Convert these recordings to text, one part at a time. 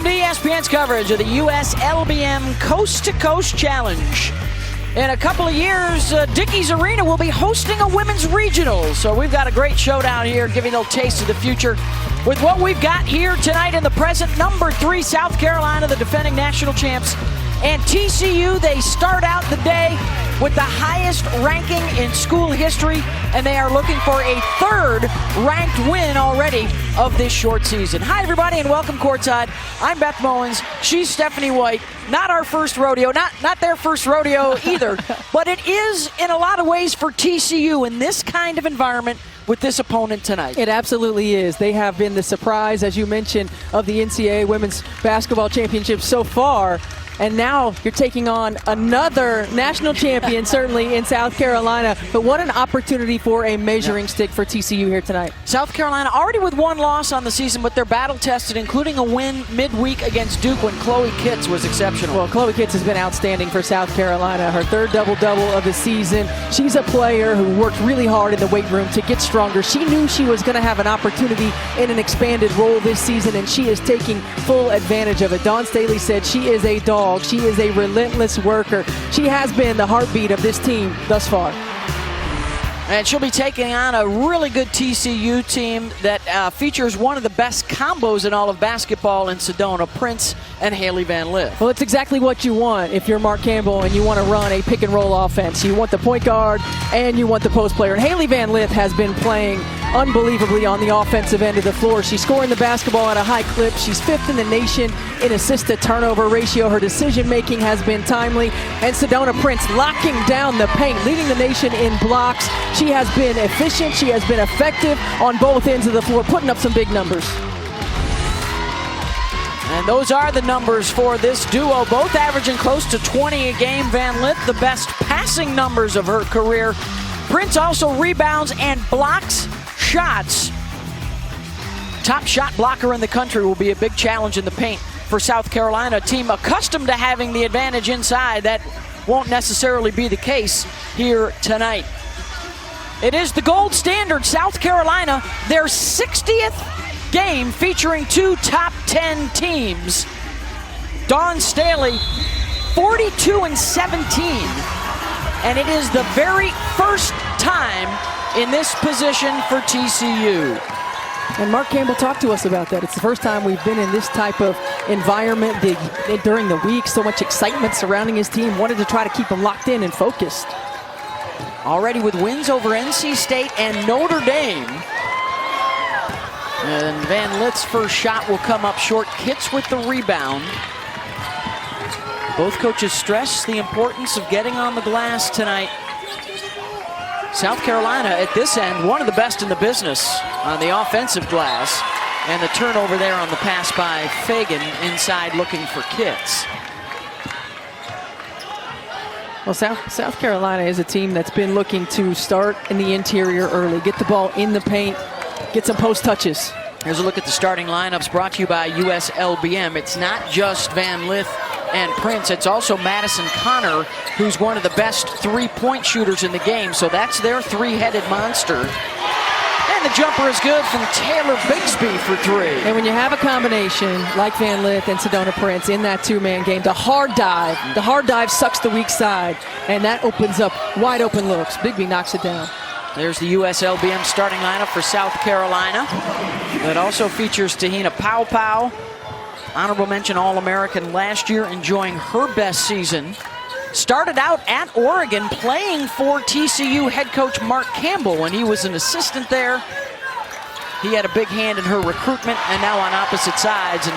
Welcome to ESPN's coverage of the US LBM Coast to Coast Challenge. In a couple of years, Dickies Arena will be hosting a women's regional. So we've got a great showdown here, giving a little taste of the future with what we've got here tonight in the present. Number 3, South Carolina, the defending national champs. And TCU, they start out the day with the highest ranking in school history, and they are looking for a 3rd ranked win already of this short season. Hi, everybody, and welcome courtside. I'm Beth Mowens. She's Stephanie White. Not our first rodeo, not their first rodeo either, but it is in a lot of ways for TCU in this kind of environment with this opponent tonight. It absolutely is. They have been the surprise, as you mentioned, of the NCAA Women's Basketball Championship so far. And now you're taking on another national champion, certainly in South Carolina. But what an opportunity for a measuring stick for TCU here tonight. South Carolina already with 1 loss on the season, but they're battle-tested, including a win midweek against Duke when Chloe Kitts was exceptional. Well, Chloe Kitts has been outstanding for South Carolina. Her 3rd double-double of the season. She's a player who worked really hard in the weight room to get stronger. She knew she was going to have an opportunity in an expanded role this season, and she is taking full advantage of it. Dawn Staley said she is a dog. She is a relentless worker. She has been the heartbeat of this team thus far. And she'll be taking on a really good TCU team that features one of the best combos in all of basketball in Sedona, Prince and Haley Van Lith. Well, it's exactly what you want if you're Mark Campbell and you want to run a pick and roll offense. You want the point guard and you want the post player. And Haley Van Lith has been playing unbelievably on the offensive end of the floor. She's scoring the basketball at a high clip. She's 5th in the nation in assist to turnover ratio. Her decision making has been timely. And Sedona Prince locking down the paint, leading the nation in blocks. She has been efficient. She has been effective on both ends of the floor, putting up some big numbers. And those are the numbers for this duo, both averaging close to 20 a game. Van Lith, the best passing numbers of her career. Prince also rebounds and blocks shots. Top shot blocker in the country will be a big challenge in the paint for South Carolina, a team accustomed to having the advantage inside. That won't necessarily be the case here tonight. It is the gold standard, South Carolina, their 60th game featuring 2 top 10 teams. Dawn Staley, 42-17. And it is the very first time in this position for TCU. And Mark Campbell talked to us about that. It's the first time we've been in this type of environment during the week. So much excitement surrounding his team. Wanted to try to keep them locked in and focused. Already with wins over NC State and Notre Dame. And Van Lith's first shot will come up short. Kitts with the rebound. Both coaches stress the importance of getting on the glass tonight. South Carolina at this end, one of the best in the business on the offensive glass. And the turnover there on the pass by Fagan inside looking for Kitts. Well, South Carolina is a team that's been looking to start in the interior early, get the ball in the paint, get some post touches. Here's a look at the starting lineups brought to you by US LBM. It's not just Van Lith and Prince, it's also Madison Connor, who's one of the best 3-point shooters in the game. So that's their 3-headed monster. And the jumper is good from Taylor Bigsby for 3. And when you have a combination like Van Lith and Sedona Prince in that 2-man game, the hard dive sucks the weak side, and that opens up wide open looks. Bigsby knocks it down. There's the US LBM starting lineup for South Carolina. That also features Te-Hina Pow. Honorable mention All-American last year, enjoying her best season. Started out at Oregon playing for TCU head coach Mark Campbell when he was an assistant there. He had a big hand in her recruitment, and now on opposite sides. And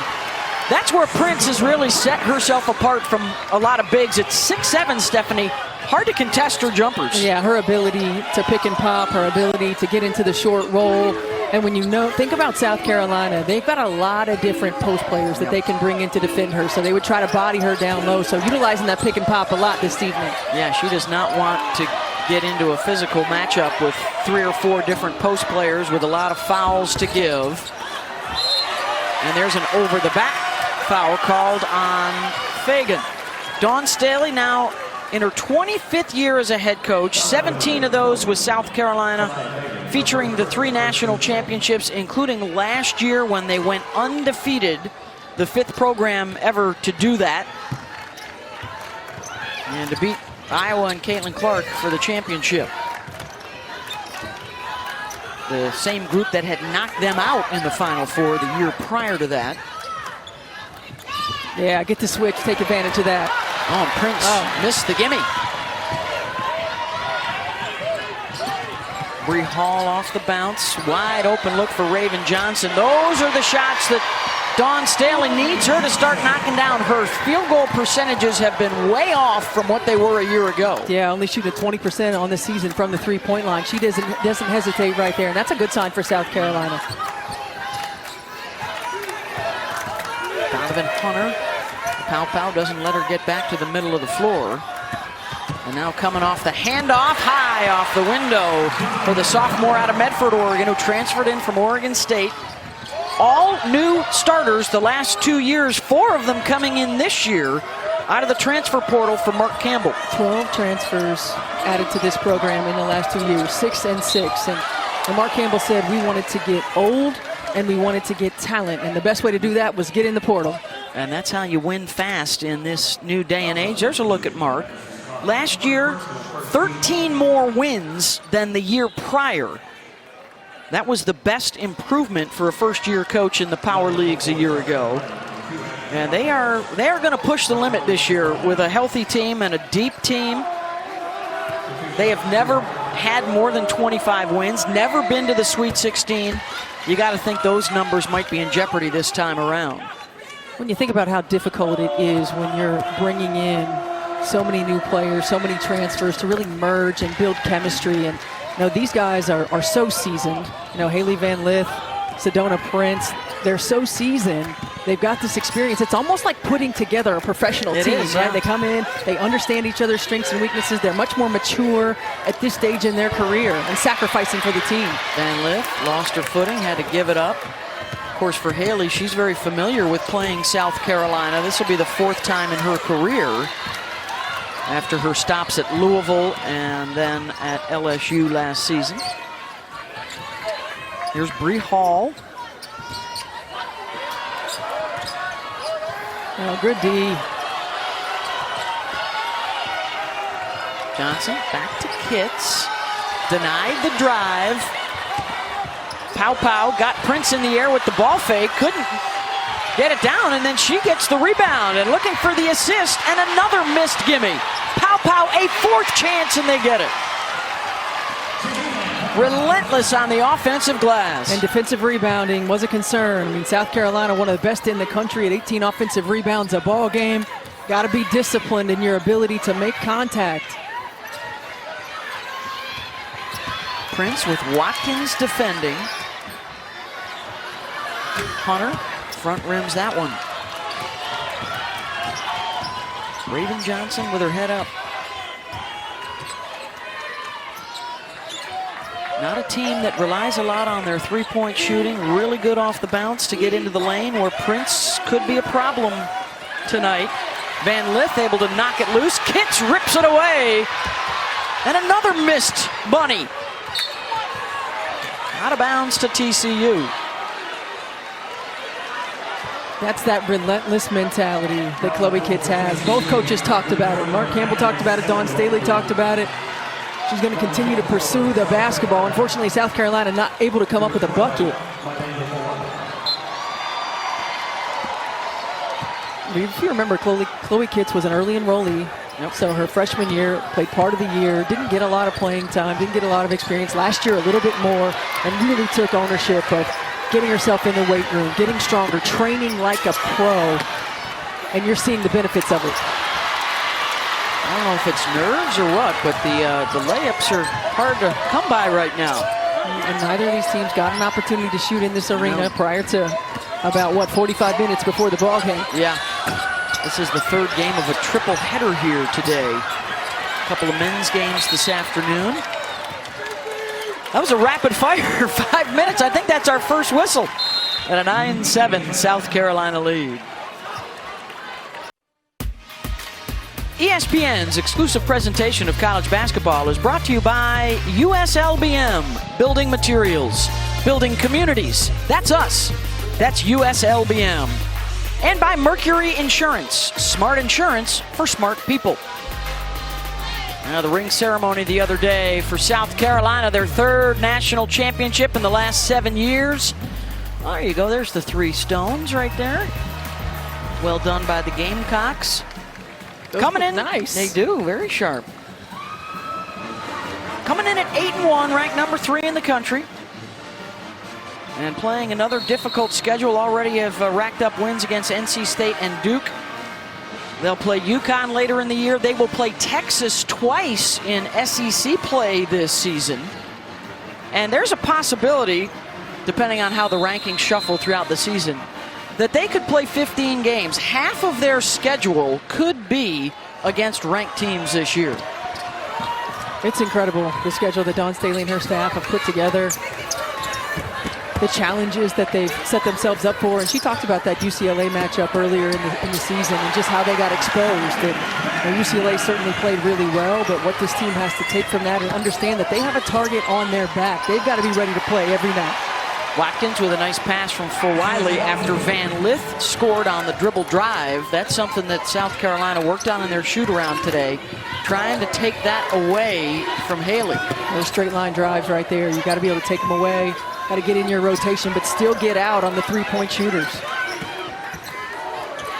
that's where Prince has really set herself apart from a lot of bigs. At 6'7", Stephanie, hard to contest her jumpers. Yeah, her ability to pick and pop, her ability to get into the short roll. And when think about South Carolina, they've got a lot of different post players that they can bring in to defend her. So they would try to body her down low. So utilizing that pick and pop a lot this evening. Yeah, she does not want to get into a physical matchup with 3 or 4 different post players with a lot of fouls to give. And there's an over-the-back foul called on Fagan. Dawn Staley now in her 25th year as a head coach, 17 of those with South Carolina, featuring the 3 national championships, including last year when they went undefeated the 5th program ever to do that. And to beat Iowa and Caitlin Clark for the championship. The same group that had knocked them out in the Final Four the year prior to that. Yeah, get the switch, take advantage of that. Oh, and Prince missed the gimme. Bree Hall off the bounce. Wide open look for Raven Johnson. Those are the shots that Dawn Staley needs her to start knocking down. Her field goal percentages have been way off from what they were a year ago. Yeah, only shooting 20% on the season from the three-point line. She doesn't hesitate right there, and that's a good sign for South Carolina. Donovan Hunter. Pow doesn't let her get back to the middle of the floor. And now coming off the handoff, high off the window for the sophomore out of Medford, Oregon, who transferred in from Oregon State. All new starters the last 2 years, 4 of them coming in this year out of the transfer portal for Mark Campbell. 12 transfers added to this program in the last 2 years, 6 and 6. And Mark Campbell said we wanted to get old and we wanted to get talent. And the best way to do that was get in the portal. And that's how you win fast in this new day and age. There's a look at Mark. Last year, 13 more wins than the year prior. That was the best improvement for a first-year coach in the power leagues a year ago. And they are going to push the limit this year with a healthy team and a deep team. They have never had more than 25 wins, never been to the Sweet 16. You got to think those numbers might be in jeopardy this time around. When you think about how difficult it is when you're bringing in so many new players, so many transfers to really merge and build chemistry. And these guys are so seasoned. Haley Van Lith, Sedona Prince, they're so seasoned. They've got this experience. It's almost like putting together a professional team, right? Yeah. They come in, they understand each other's strengths and weaknesses. They're much more mature at this stage in their career and sacrificing for the team. Van Lith lost her footing, had to give it up. Of course, for Haley, she's very familiar with playing South Carolina. This will be the 4th time in her career after her stops at Louisville and then at LSU last season. Here's Bree Hall. Oh, good D. Johnson back to Kitts. Denied the drive. Pow got Prince in the air with the ball fake. Couldn't get it down, and then she gets the rebound and looking for the assist and another missed gimme. Pow, a 4th chance, and they get it. Relentless on the offensive glass. And defensive rebounding was a concern. I mean, South Carolina, one of the best in the country at 18 offensive rebounds a ball game. Got to be disciplined in your ability to make contact. Prince with Watkins defending. Hunter front rims that one. Raven Johnson with her head up. Not a team that relies a lot on their three-point shooting. Really good off the bounce to get into the lane where Prince could be a problem tonight. Van Lith able to knock it loose. Kitts rips it away. And another missed bunny. Out of bounds to TCU. That's that relentless mentality that Chloe Kitts has. Both coaches talked about it. Mark Campbell talked about it. Dawn Staley talked about it. She's going to continue to pursue the basketball. Unfortunately, South Carolina not able to come up with a bucket. If you remember, Chloe Kitts was an early enrollee. Yep. So her freshman year, played part of the year, didn't get a lot of playing time, didn't get a lot of experience. Last year, a little bit more, and really took ownership of getting herself in the weight room, getting stronger, training like a pro, and you're seeing the benefits of it. I don't know if it's nerves or what, but the layups are hard to come by right now. And neither of these teams got an opportunity to shoot in this arena prior to about, 45 minutes before the ball game. Yeah. This is the 3rd game of a triple header here today. A couple of men's games this afternoon. That was a rapid fire, 5 minutes. I think that's our first whistle. And a 9-7 South Carolina lead. ESPN's exclusive presentation of college basketball is brought to you by USLBM, building materials, building communities. That's us. That's USLBM. And by Mercury Insurance, smart insurance for smart people. Now, the ring ceremony the other day for South Carolina, their third national championship in the last 7 years. Oh, there you go. There's the 3 stones right there. Well done by the Gamecocks. Those coming in nice. They do, very sharp. Coming in at 8-1, ranked number 3 in the country. And playing another difficult schedule. Already have racked up wins against NC State and Duke. They'll play UConn later in the year. They will play Texas twice in SEC play this season. And there's a possibility, depending on how the rankings shuffle throughout the season, that they could play 15 games. Half of their schedule could be against ranked teams this year. It's incredible, the schedule that Dawn Staley and her staff have put together. The challenges that they've set themselves up for. And she talked about that UCLA matchup earlier in the season and just how they got exposed. And UCLA certainly played really well, but what this team has to take from that and understand that they have a target on their back. They've got to be ready to play every night. Watkins with a nice pass from Fulwiley after Van Lith scored on the dribble drive. That's something that South Carolina worked on in their shoot-around today, trying to take that away from Haley. Those straight line drives right there. You got to be able to take them away. Got to get in your rotation, but still get out on the 3-point shooters.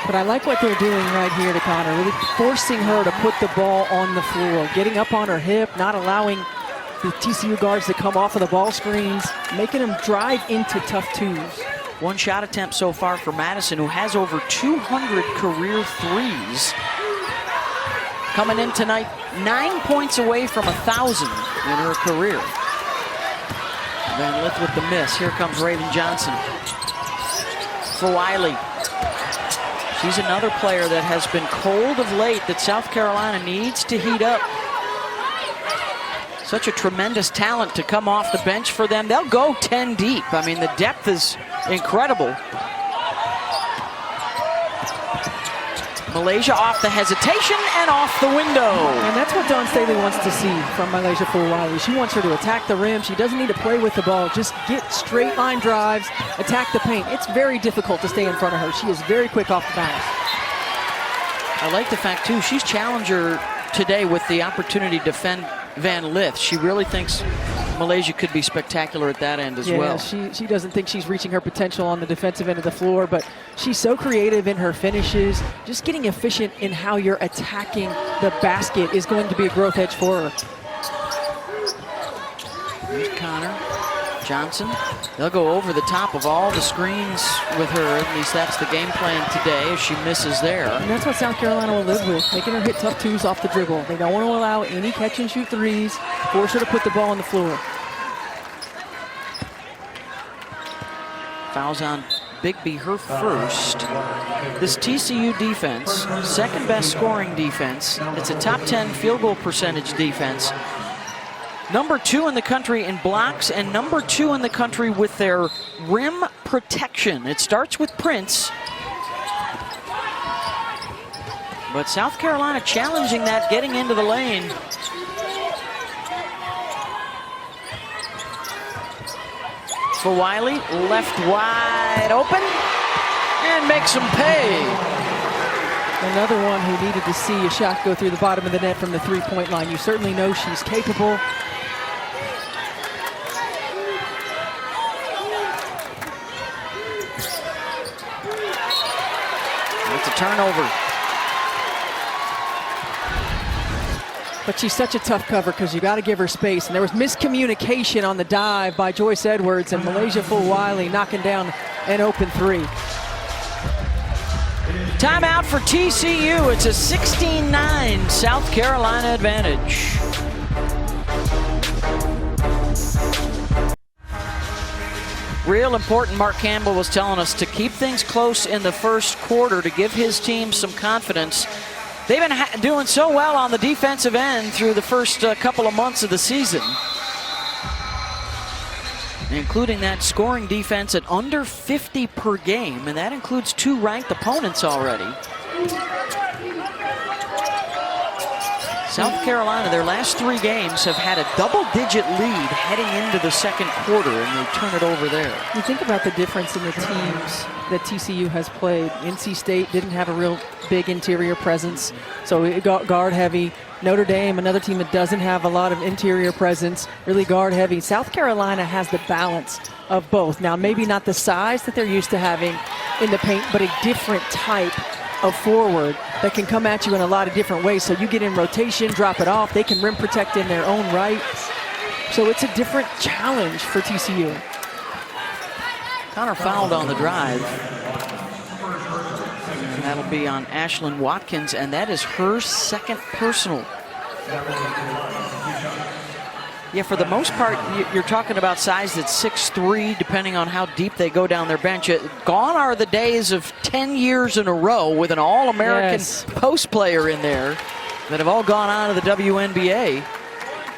But I like what they're doing right here to Connor, really forcing her to put the ball on the floor, getting up on her hip, not allowing the TCU guards to come off of the ball screens, making them drive into tough twos. 1 shot attempt so far for Madison, who has over 200 career threes. Coming in tonight, 9 points away from 1,000 in her career. Van Lith with the miss. Here comes Raven Johnson. Fulwiley. She's another player that has been cold of late that South Carolina needs to heat up. Such a tremendous talent to come off the bench for them. They'll go 10 deep. I mean, the depth is incredible. Malaysia off the hesitation and off the window. And that's what Dawn Staley wants to see from Malaysia Fulwiley. She wants her to attack the rim. She doesn't need to play with the ball. Just get straight line drives, attack the paint. It's very difficult to stay in front of her. She is very quick off the bounce. I like the fact, too, she's challenged her today with the opportunity to defend Van Lith. She really thinks Malaysia could be spectacular at that end as well. She doesn't think she's reaching her potential on the defensive end of the floor, but she's so creative in her finishes. Just getting efficient in how you're attacking the basket is going to be a growth edge for her. Here's Connor. Johnson. They'll go over the top of all the screens with her. At least that's the game plan today as she misses there. And that's what South Carolina will live with, making her hit tough twos off the dribble. They don't want to allow any catch and shoot threes, force her to put the ball on the floor. Fouls on Bigby, her first. This TCU defense, second best scoring defense. It's a top 10 field goal percentage defense. Number 2 in the country in blocks and number 2 in the country with their rim protection. It starts with Prince. But South Carolina challenging that, getting into the lane. Fulwiley, left wide open, and makes them pay. Another one who needed to see a shot go through the bottom of the net from the 3-point line. You certainly know she's capable. It's a turnover. But she's such a tough cover because you got to give her space. And there was miscommunication on the dive by Joyce Edwards, and Malaysia Fulwiley knocking down an open 3. Timeout for TCU. It's a 16-9 South Carolina advantage. Real important, Mark Campbell was telling us to keep things close in the first quarter to give his team some confidence. They've been doing so well on the defensive end through the first couple of months of the season, including that scoring defense at under 50 per game, and that includes 2 ranked opponents already. South Carolina, their last 3 games have had a double-digit lead heading into the second quarter, and they turn it over there. You think about the difference in the teams that TCU has played. NC State didn't have a real big interior presence, so it got guard heavy. Notre Dame, another team that doesn't have a lot of interior presence, really guard heavy. South Carolina has the balance of both. Now, maybe not the size that they're used to having in the paint, but a different type of forward that can come at you in a lot of different ways. So you get in rotation, drop it off. They can rim protect in their own right. So it's a different challenge for TCU. Connor fouled on the drive. That'll be on Ashlyn Watkins, and that is her second personal. Yeah, for the most part, you're talking about size that's 6'3", depending on how deep they go down their bench. Gone are the days of 10 years in a row with an All-American post player in there that have all gone on to the WNBA.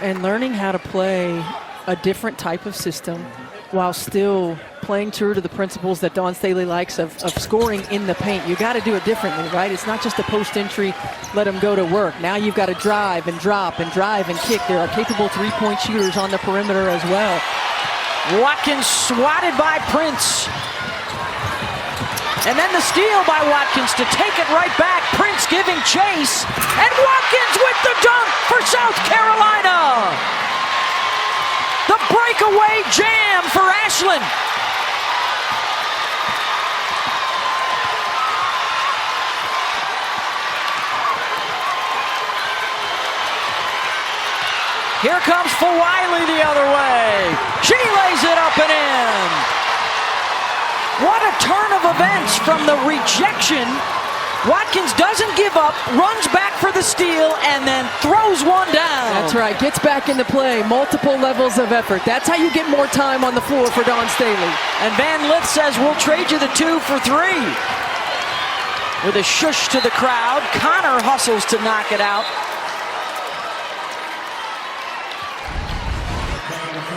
And learning how to play a different type of system while still playing true to the principles that Dawn Staley likes of scoring in the paint. You got to do it differently, right? It's not just a post entry, let them go to work. Now you've got to drive and drop and drive and kick. There are capable three-point shooters on the perimeter as well. Watkins swatted by Prince. And then the steal by Watkins to take it right back. Prince giving chase. And Watkins with the dunk for South Carolina. The breakaway jam for Ashlyn. Here comes Fulwiley the other way. She lays it up and in. What a turn of events from the rejection. Watkins doesn't give up, runs back for the steal, and then throws one down. That's right, gets back into play, multiple levels of effort. That's how you get more time on the floor for Dawn Staley. And Van Lith says, we'll trade you the 2 for 3. With a shush to the crowd, Connor hustles to knock it out.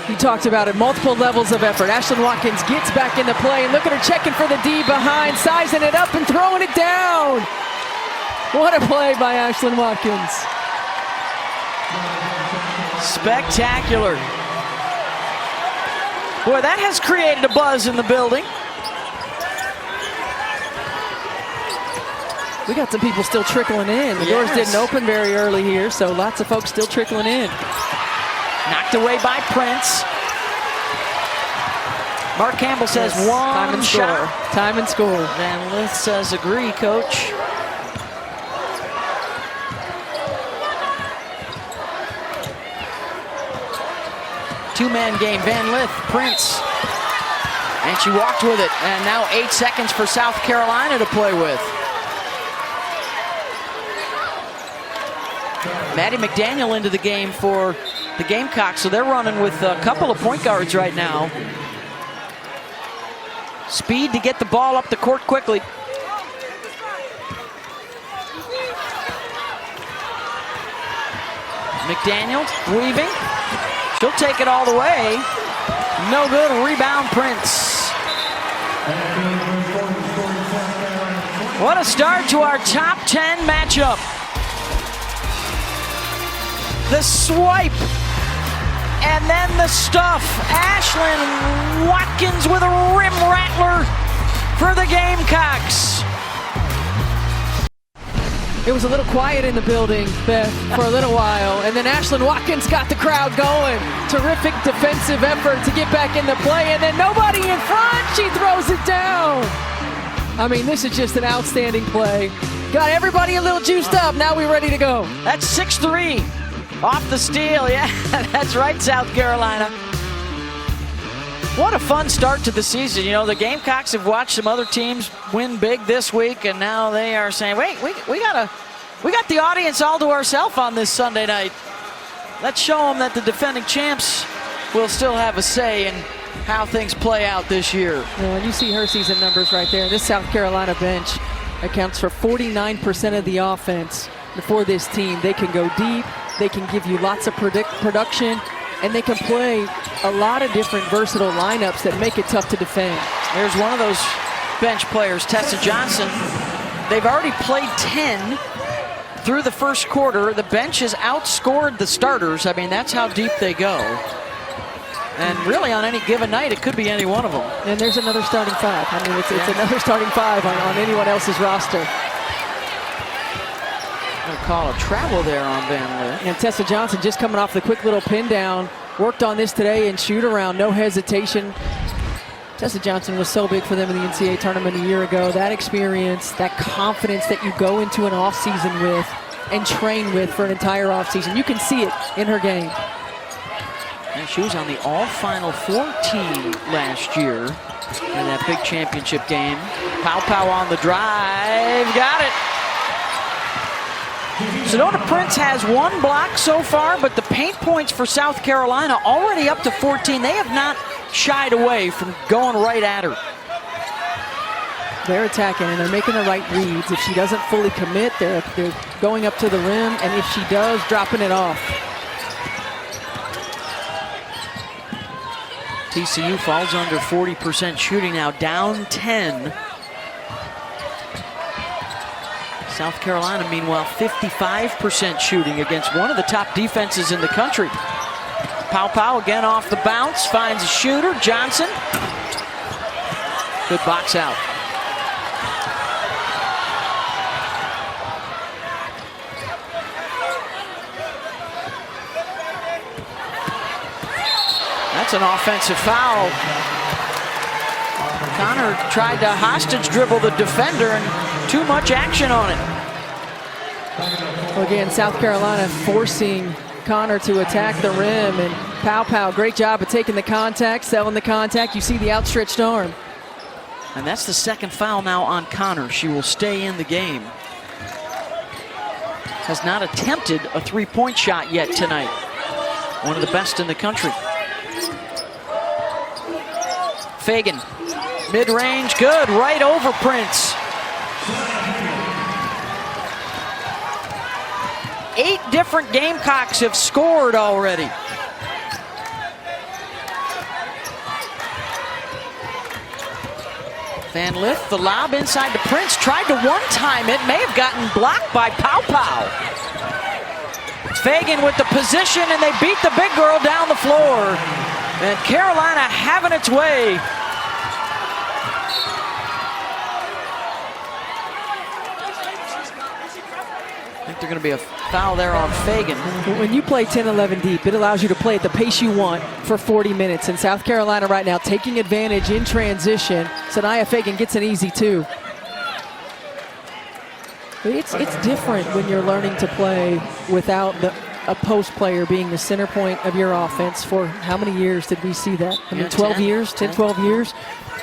He talked about it, multiple levels of effort. Ashlyn Watkins gets back into play, and look at her checking for the D behind, sizing it up and throwing it down. What a play by Ashlyn Watkins. Spectacular. Boy, that has created a buzz in the building. We got some people still trickling in. The doors didn't open very early here, so lots of folks still trickling in. Knocked away by Prince. Mark Campbell says one shot. Time and score. Van Lith says agree, coach. Two-man game, Van Lith, Prince. And she walked with it. And now 8 seconds for South Carolina to play with. Maddie McDaniel into the game for the Gamecocks, so they're running with a couple of point guards right now. Speed to get the ball up the court quickly. McDaniel weaving. She'll take it all the way. No good. Rebound, Prince. What a start to our top 10 matchup. The swipe, and then the stuff. Ashlyn Watkins with a rim rattler for the Gamecocks. It was a little quiet in the building, Beth, for a little while, and then Ashlyn Watkins got the crowd going. Terrific defensive effort to get back into play, and then nobody in front, she throws it down. I mean, this is just an outstanding play. Got everybody a little juiced up, now we're ready to go. That's 6-3. Off the steal, yeah, that's right, South Carolina. What a fun start to the season. You know, the Gamecocks have watched some other teams win big this week, and now they are saying, wait, we got the audience all to ourselves on this Sunday night. Let's show them that the defending champs will still have a say in how things play out this year. Yeah, and you see her season numbers right there. This South Carolina bench accounts for 49% of the offense for this team. They can go deep. They can give you lots of production, and they can play a lot of different versatile lineups that make it tough to defend. There's one of those bench players, Tessa Johnson. They've already played 10. through the first quarter. The bench has outscored the starters. I mean, that's how deep they go. And really, on any given night, it could be any one of them. And there's another starting five. I mean, it's another starting five on anyone else's roster. Gonna call a travel there on Van Lith. And Tessa Johnson just coming off the quick little pin down. Worked on this today and shoot around, no hesitation. Tessa Johnson was so big for them in the NCAA tournament a year ago. That experience, that confidence that you go into an offseason with and train with for an entire offseason. You can see it in her game. And she was on the all-Final Four team last year in that big championship game. Pow on the drive, got it. Sedona Prince has 1 block so far, but the paint points for South Carolina already up to 14. They have not shied away from going right at her. They're attacking and they're making the right reads. If she doesn't fully commit, they're going up to the rim, and if she does, dropping it off. TCU falls under 40% shooting now, down 10. South Carolina, meanwhile, 55% shooting against one of the top defenses in the country. Pow again off the bounce, finds a shooter, Johnson. Good box out. That's an offensive foul. Connor tried to hostage dribble the defender and too much action on it. Well, again, South Carolina forcing Connor to attack the rim, and Pow, great job of taking the contact, selling the contact. You see the outstretched arm. And that's the second foul now on Connor. She will stay in the game. Has not attempted a three-point shot yet tonight. One of the best in the country. Fagan, mid-range, good, right over Prince. 8 different Gamecocks have scored already. Van Lith, the lob inside to Prince, tried to one-time it, may have gotten blocked by Pow. Fagan with the position, and they beat the big girl down the floor. And Carolina having its way. I think there's going to be a foul there on Fagan. When you play 10-11 deep, it allows you to play at the pace you want for 40 minutes. And South Carolina right now taking advantage in transition. Sanaya Fagan gets an easy 2. It's different when you're learning to play without a post player being the center point of your offense. For how many years did we see that? I mean, 12 years, 10, 12 years.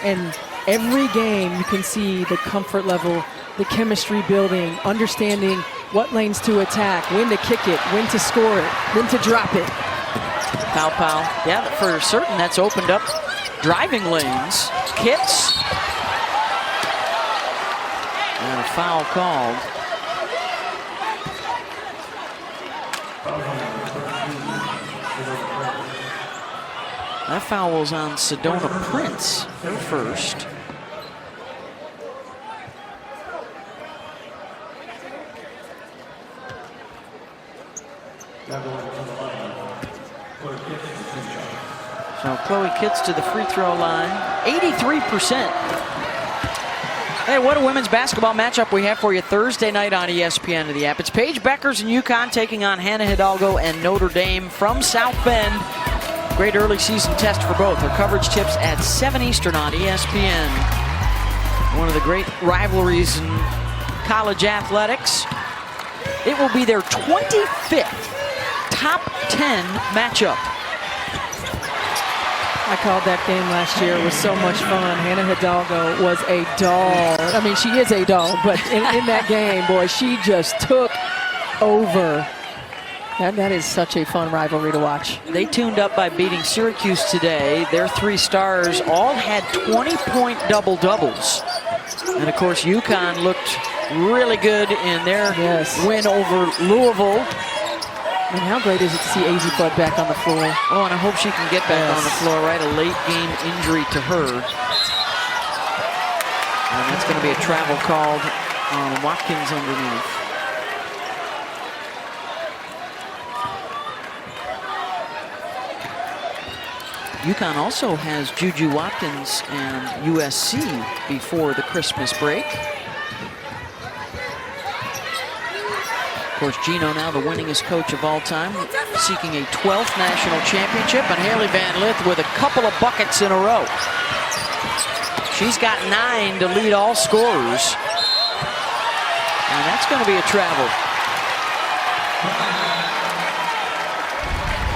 And every game you can see the comfort level, the chemistry building, understanding what lanes to attack, when to kick it, when to score it, when to drop it. Pow. Yeah, for certain that's opened up driving lanes. Kits. And a foul called. That foul was on Sedona Prince, her first. So Chloe Kitts to the free throw line, 83%. Hey, what a women's basketball matchup we have for you Thursday night on ESPN and the app. It's Paige Beckers and UConn taking on Hannah Hidalgo and Notre Dame from South Bend. Great early season test for both. Our coverage tips at 7 Eastern on ESPN. One of the great rivalries in college athletics. It will be their 25th top 10 matchup. I called that game last year. It was so much fun. Hannah Hidalgo was a doll. I mean, she is a doll, but in that game, boy, she just took over. That is such a fun rivalry to watch. They tuned up by beating Syracuse today. Their 3 stars all had 20-point double-doubles. And, of course, UConn looked really good in their win over Louisville. And how great is it to see AZ Flood back on the floor? Oh, and I hope she can get back on the floor, right? A late game injury to her. And that's going to be a travel called on Watkins underneath. UConn also has Juju Watkins and USC before the Christmas break. Of course, Gino now the winningest coach of all time, seeking a 12th national championship, and Haley Van Lith with a couple of buckets in a row. She's got 9 to lead all scorers. And that's going to be a travel.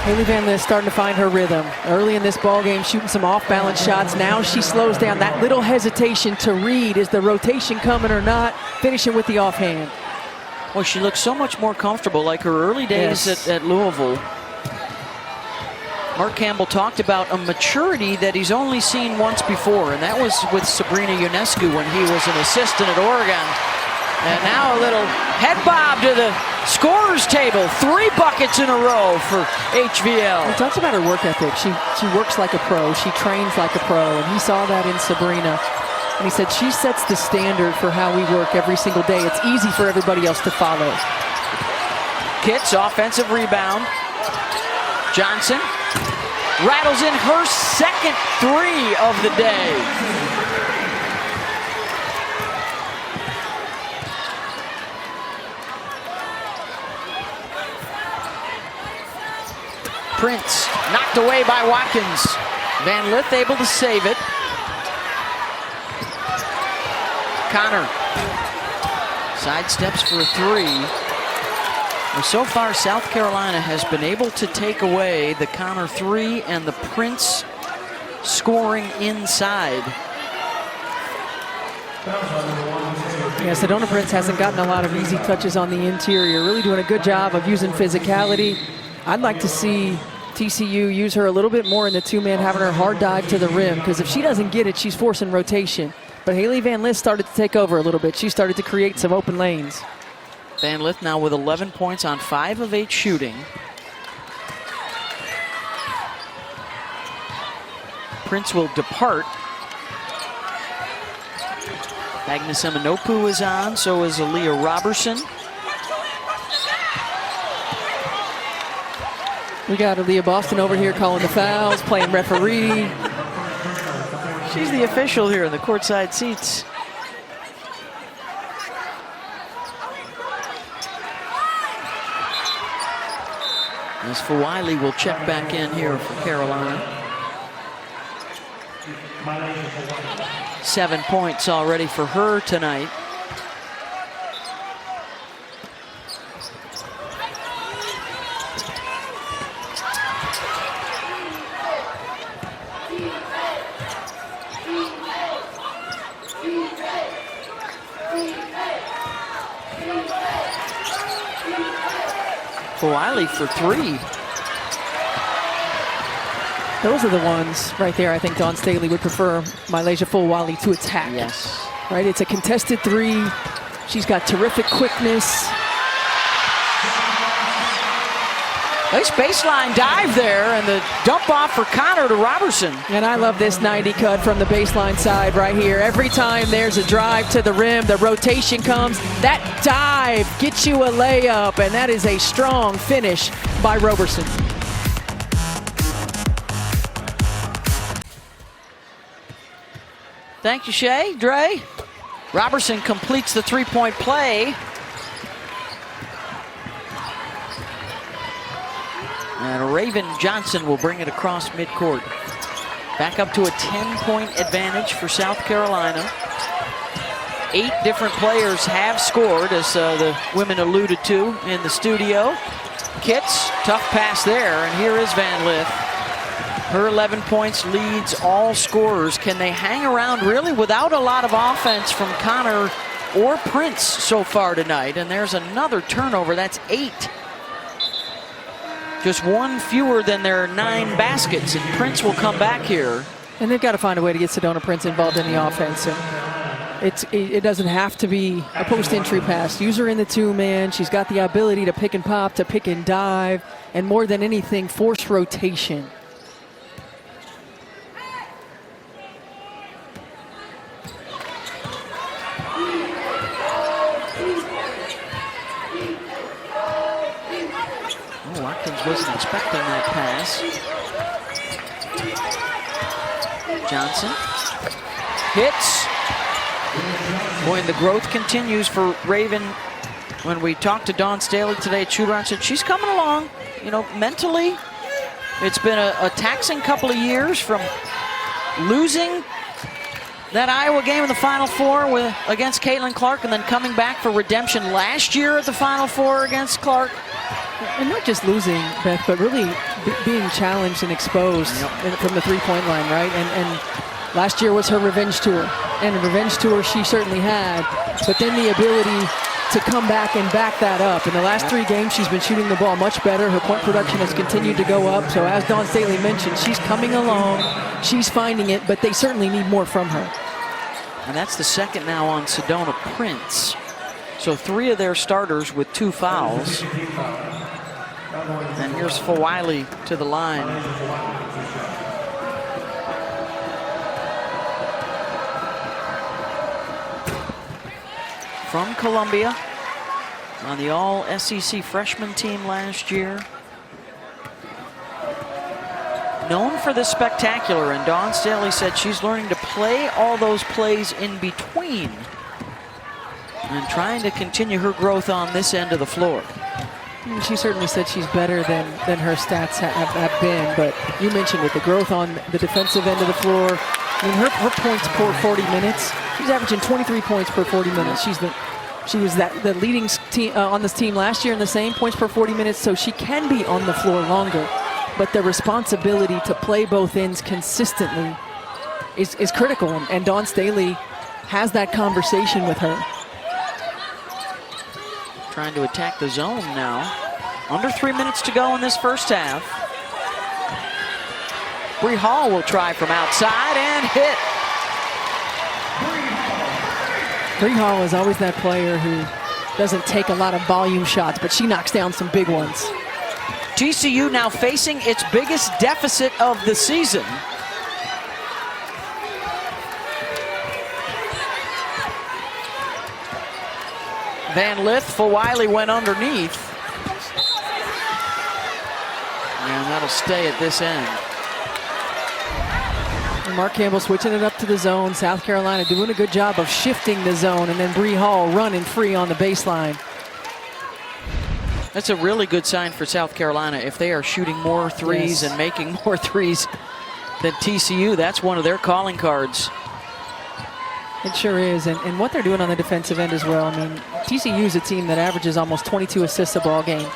Haley Van Lith starting to find her rhythm. Early in this ball game, shooting some off-balance shots. Now she slows down. That little hesitation to read, is the rotation coming or not? Finishing with the offhand. Well, she looks so much more comfortable, like her early days at Louisville. Mark Campbell talked about a maturity that he's only seen once before, and that was with Sabrina Ionescu when he was an assistant at Oregon. And now a little head bob to the scorer's table. 3 buckets in a row for HVL. He talks about her work ethic. She works like a pro. She trains like a pro, and he saw that in Sabrina. And he said she sets the standard for how we work every single day. It's easy for everybody else to follow. Kitts, offensive rebound. Johnson rattles in her second 3 of the day. Prince knocked away by Watkins. Van Lith able to save it. Connor sidesteps for a 3. Well, so far, South Carolina has been able to take away the Connor 3 and the Prince scoring inside. Yeah, Sedona Prince hasn't gotten a lot of easy touches on the interior. Really doing a good job of using physicality. I'd like to see TCU use her a little bit more in the 2-man, having her hard dive to the rim, because if she doesn't get it, she's forcing rotation. But Haley Van Lith started to take over a little bit. She started to create some open lanes. Van Lith now with 11 points on 5 of 8 shooting. Prince will depart. Agnes Eminopu is on, so is Aaliyah Robertson. We got Aaliyah Boston over here calling the fouls, playing referee. She's the official here in the courtside seats. As Fulwiley will check back in here for Carolina. 7 points already for her tonight. Fulwiley for 3. Those are the ones right there I think Dawn Staley would prefer Malaysia Fulwiley to attack. Yes. Right, it's a contested 3. She's got terrific quickness. Nice baseline dive there, and the dump off for Connor to Robertson. And I love this 90 cut from the baseline side right here. Every time there's a drive to the rim, the rotation comes. That dive gets you a layup, and that is a strong finish by Robertson. Thank you, Shay. Dre. Robertson completes the 3-point play. And Raven Johnson will bring it across midcourt. Back up to a 10-point advantage for South Carolina. 8 different players have scored, as the women alluded to in the studio. Kitts, tough pass there, and here is Van Lith. Her 11 points leads all scorers. Can they hang around really without a lot of offense from Connor or Prince so far tonight? And there's another turnover. That's 8. Just 1 fewer than their 9 baskets, and Prince will come back here. And they've got to find a way to get Sedona Prince involved in the offense. And it doesn't have to be a post-entry pass. Use her in the 2-man. She's got the ability to pick and pop, to pick and dive, and more than anything, force rotation. Watkins wasn't expecting that pass. Johnson hits. Boy, and the growth continues for Raven. When we talked to Dawn Staley today at shoot-around, said she's coming along. You know, mentally, it's been a taxing couple of years from losing that Iowa game in the Final Four against Caitlin Clark, and then coming back for redemption last year at the Final Four against Clark. And not just losing, Beth, but really being challenged and exposed from the three-point line, right? And last year was her revenge tour. And a revenge tour she certainly had, but then the ability to come back and back that up. In the last 3 games, she's been shooting the ball much better. Her point production has continued to go up. So as Dawn Staley mentioned, she's coming along, she's finding it, but they certainly need more from her. And that's the second now on Sedona Prince. So 3 of their starters with 2 fouls. And here's Fulwiley to the line. From Columbia, on the all-SEC freshman team last year. Known for the spectacular, and Dawn Staley said she's learning to play all those plays in between and trying to continue her growth on this end of the floor. She certainly said she's better than her stats have been, but you mentioned it, the growth on the defensive end of the floor. I mean, her points per 40 minutes, she's averaging 23 points per 40 minutes. She was the leading team on this team last year in the same points per 40 minutes, so she can be on the floor longer. But the responsibility to play both ends consistently is critical, and Dawn Staley has that conversation with her. Trying to attack the zone now. Under 3 minutes to go in this first half. Bree Hall will try from outside and hit. Bree Hall is always that player who doesn't take a lot of volume shots, but she knocks down some big ones. TCU now facing its biggest deficit of the season. Van Lith, Fulwiley went underneath. And that'll stay at this end. Mark Campbell switching it up to the zone. South Carolina doing a good job of shifting the zone, and then Bree Hall running free on the baseline. That's a really good sign for South Carolina. If they are shooting more threes and making more threes than TCU, that's one of their calling cards. It sure is, and what they're doing on the defensive end as well. I mean, TCU is a team that averages almost 22 assists a ball game.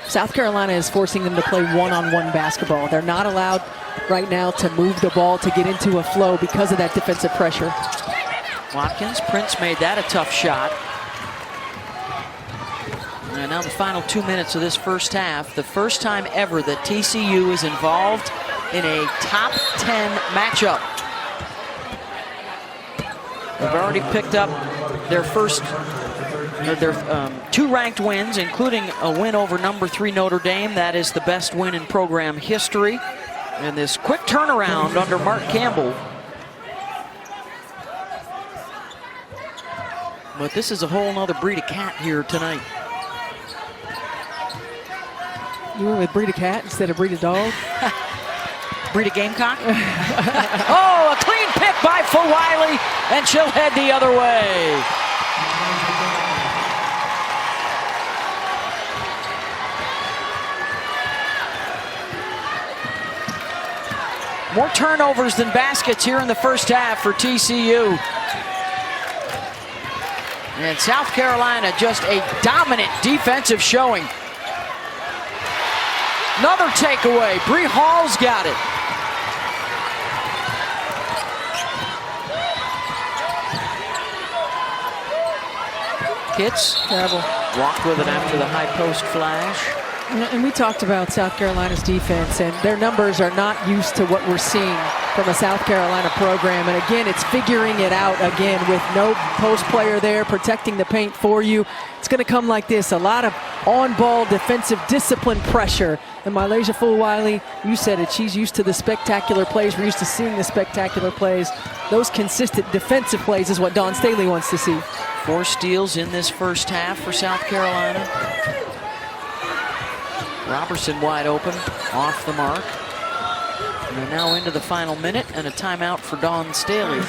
South Carolina is forcing them to play one-on-one basketball. They're not allowed right now to move the ball to get into a flow because of that defensive pressure. Watkins, Prince made that a tough shot. And now the final 2 minutes of this first half, the first time ever that TCU is involved in a top 10 matchup. They've already picked up their first, their 2 ranked wins, including a win over number 3 Notre Dame. That is the best win in program history. And this quick turnaround under Mark Campbell. But this is a whole nother breed of cat here tonight. You went with breed of cat instead of breed of dog? Breed of Gamecock. Oh, a clean pick by Fulwiley, and she'll head the other way. More turnovers than baskets here in the first half for TCU. And South Carolina just a dominant defensive showing. Another takeaway. Bree Hall's got it. Hits. Travel. Walked with it after the high post flash. And we talked about South Carolina's defense, and their numbers are not used to what we're seeing from a South Carolina program. And again, it's figuring it out again with no post player there protecting the paint for you. It's going to come like this, a lot of on-ball defensive discipline pressure. And Malaysia Fulwiley, you said it, she's used to the spectacular plays. We're used to seeing the spectacular plays. Those consistent defensive plays is what Dawn Staley wants to see. 4 steals in this first half for South Carolina. Robertson wide open, off the mark. We're now into the final minute and a timeout for Dawn Staley.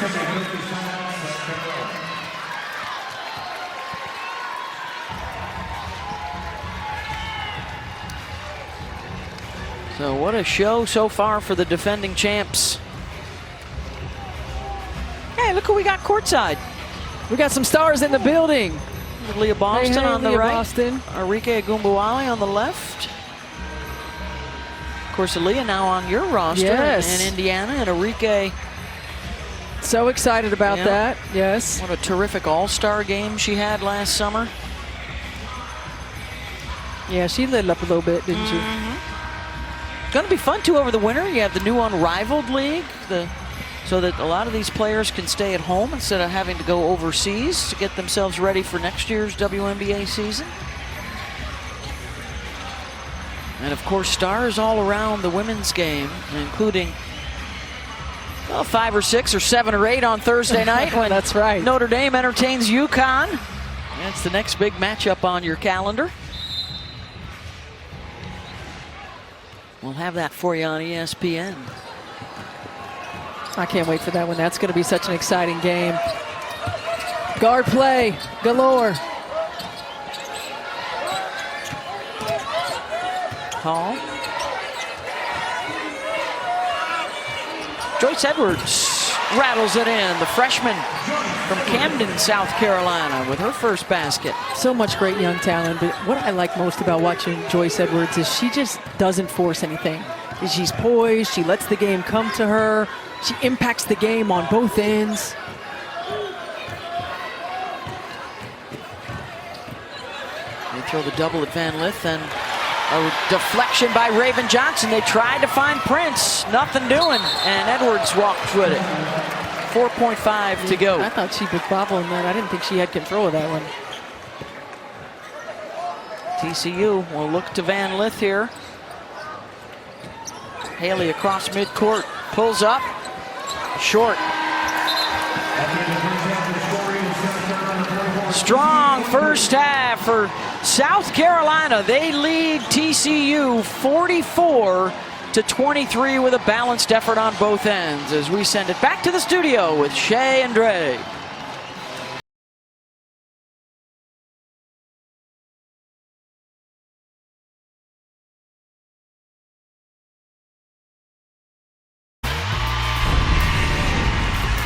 So what a show so far for the defending champs. Hey, look who we got courtside. We got some stars in the building. Leah Boston on the Leah right. Boston. Arike Agumbuwale on the left. Of course, Leah now on your roster in Indiana, and Arike. So excited about that, yes. What a terrific all-star game she had last summer. Yeah, she lit it up a little bit, didn't she? It's going to be fun, too, over the winter. You have the new Unrivaled League, so that a lot of these players can stay at home instead of having to go overseas to get themselves ready for next year's WNBA season. And, of course, stars all around the women's game, including 5 or 6 or 7 or 8 on Thursday night when that's right. Notre Dame entertains UConn. That's the next big matchup on your calendar. We'll have that for you on ESPN. I can't wait for that one. That's going to be such an exciting game. Guard play galore. Hall. Joyce Edwards rattles it in. The freshman from Camden, South Carolina, with her first basket. So much great young talent, but what I like most about watching Joyce Edwards is she just doesn't force anything. She's poised, she lets the game come to her, she impacts the game on both ends. They throw the double at Van Lith, and a deflection by Raven Johnson. They tried to find Prince, nothing doing, and Edwards walked with it. 4.5 to go. I thought she was bobbling that. I didn't think she had control of that one. TCU will look to Van Lith here. Haley across midcourt, pulls up, short. Strong first half for South Carolina. They lead TCU 44-23 with a balanced effort on both ends as we send it back to the studio with Shay and Dre.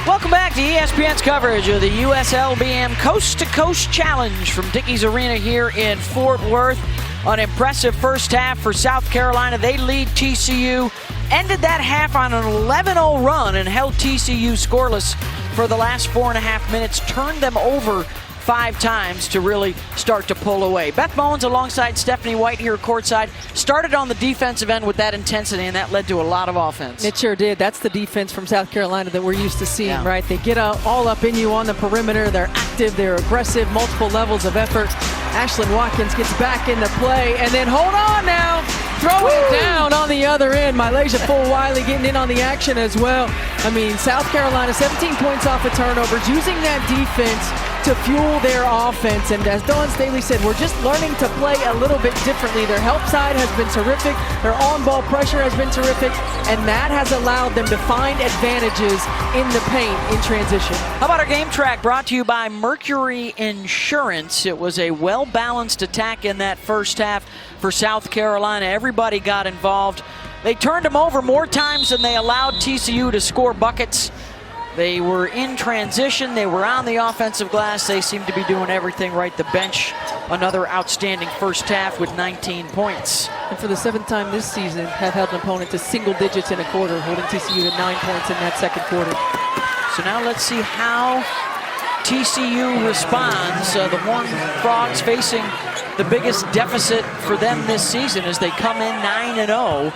Welcome back to ESPN's coverage of the USLBM Coast to Coast Challenge from Dickies Arena here in Fort Worth. An impressive first half for South Carolina. They lead TCU. Ended that half on an 11-0 run and held TCU scoreless for the last 4.5 minutes. Turned them over 5 times to really start to pull away. Beth Mowins alongside Stephanie White here courtside. Started on the defensive end with that intensity, and that led to a lot of offense. It sure did. That's the defense from South Carolina that we're used to seeing, right? They get all up in you on the perimeter. They're active, they're aggressive, multiple levels of effort. Ashlyn Watkins gets back into play, and then hold on now. Throwing it down on the other end. Malaysia Fulwiley getting in on the action as well. I mean, South Carolina, 17 points off of turnovers, using that defense to fuel their offense. And as Dawn Staley said, we're just learning to play a little bit differently. Their help side has been terrific. Their on-ball pressure has been terrific. And that has allowed them to find advantages in the paint in transition. How about our game track brought to you by Mercury Insurance? It was a well-balanced attack in that first half for South Carolina. Everybody got involved. They turned them over more times than they allowed TCU to score buckets. They were in transition. They were on the offensive glass. They seemed to be doing everything right. The bench, another outstanding first half with 19 points. And for the 7th time this season, have held an opponent to single digits in a quarter, holding TCU to 9 points in that second quarter. So now let's see how TCU responds. The Horned Frogs facing the biggest deficit for them this season as they come in 9-0.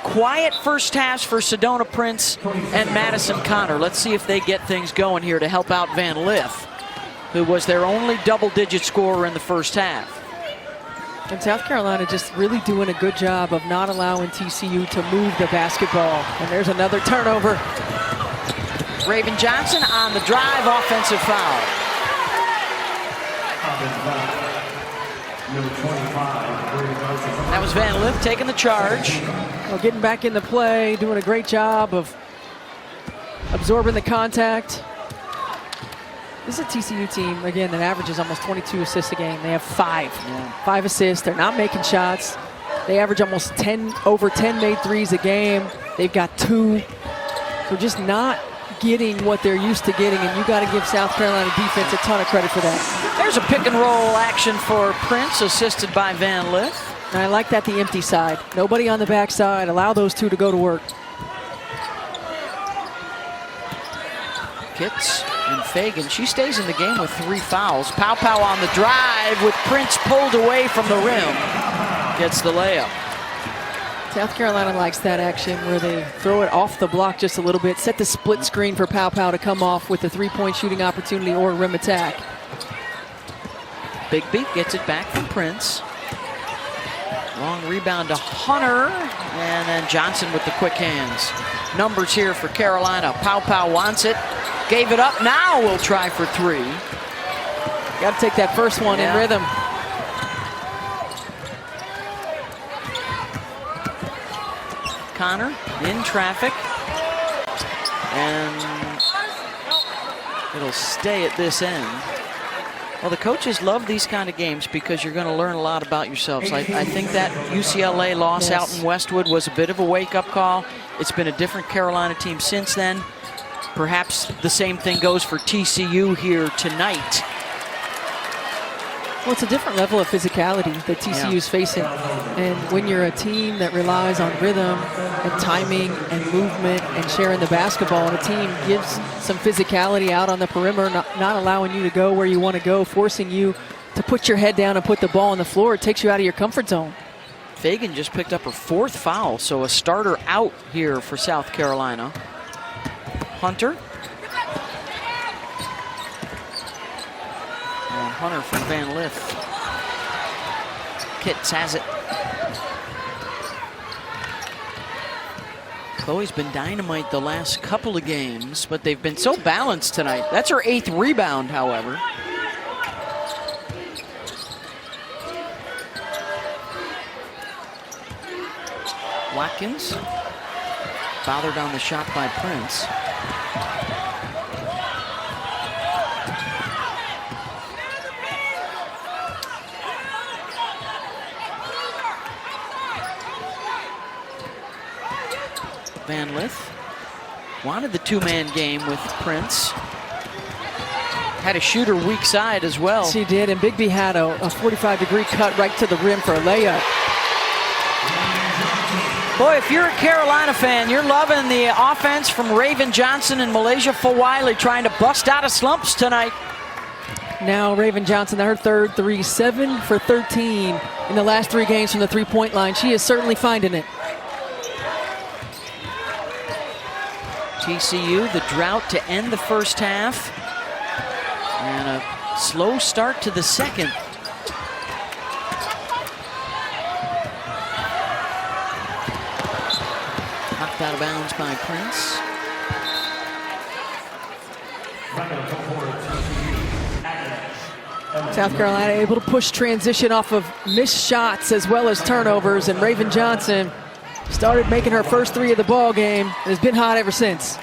Quiet first halves for Sedona Prince and Madison Connor. Let's see if they get things going here to help out Van Lith, who was their only double-digit scorer in the first half. And South Carolina just really doing a good job of not allowing TCU to move the basketball. And there's another turnover. Raven Johnson on the drive, offensive foul. That was Van Lith taking the charge. Well, getting back into play, doing a great job of absorbing the contact. This is a TCU team, again, that averages almost 22 assists a game. They have 5. Yeah. 5 assists. They're not making shots. They average almost over 10 made threes a game. They've got 2. They're just not getting what they're used to getting, and you got to give South Carolina defense a ton of credit for that. There's a pick and roll action for Prince, assisted by Van Lith. And I like that, the empty side. Nobody on the backside. Allow those 2 to go to work. Kitts and Fagan. She stays in the game with 3 fouls. Pow on the drive with Prince pulled away from the rim. Gets the layup. South Carolina likes that action where they throw it off the block just a little bit, set the split screen for Pow to come off with a 3-point shooting opportunity or rim attack. Bigby gets it back from Prince. Long rebound to Hunter, and then Johnson with the quick hands. Numbers here for Carolina. Pow wants it, gave it up, now we'll try for 3. Got to take that first one in rhythm. Connor in traffic, and it'll stay at this end. Well, the coaches love these kind of games because you're going to learn a lot about yourselves. I think that UCLA loss out in Westwood was a bit of a wake-up call. It's been a different Carolina team since then. Perhaps the same thing goes for TCU here tonight. Well, it's a different level of physicality that TCU is facing. And when you're a team that relies on rhythm and timing and movement and sharing the basketball, and a team gives some physicality out on the perimeter, not allowing you to go where you want to go, forcing you to put your head down and put the ball on the floor, it takes you out of your comfort zone. Fagan just picked up her 4th foul, so a starter out here for South Carolina. Hunter. Hunter from Van Lith. Kitts has it. Chloe's been dynamite the last couple of games, but they've been so balanced tonight. That's her 8th rebound, however. Watkins. Bothered on the shot by Prince. Van Lith wanted the 2-man game with Prince. Had a shooter weak side as well. She did, and Bigby had a 45-degree cut right to the rim for a layup. Boy, if you're a Carolina fan, you're loving the offense from Raven Johnson and Malaysia Fulwiley trying to bust out of slumps tonight. Now Raven Johnson, her 3rd 3, 7 for 13 in the last 3 games from the 3-point line. She is certainly finding it. TCU, the drought to end the first half. And a slow start to the second. Knocked out of bounds by Prince. South Carolina able to push transition off of missed shots as well as turnovers, and Raven Johnson started making her first 3 of the ball game and has been hot ever since.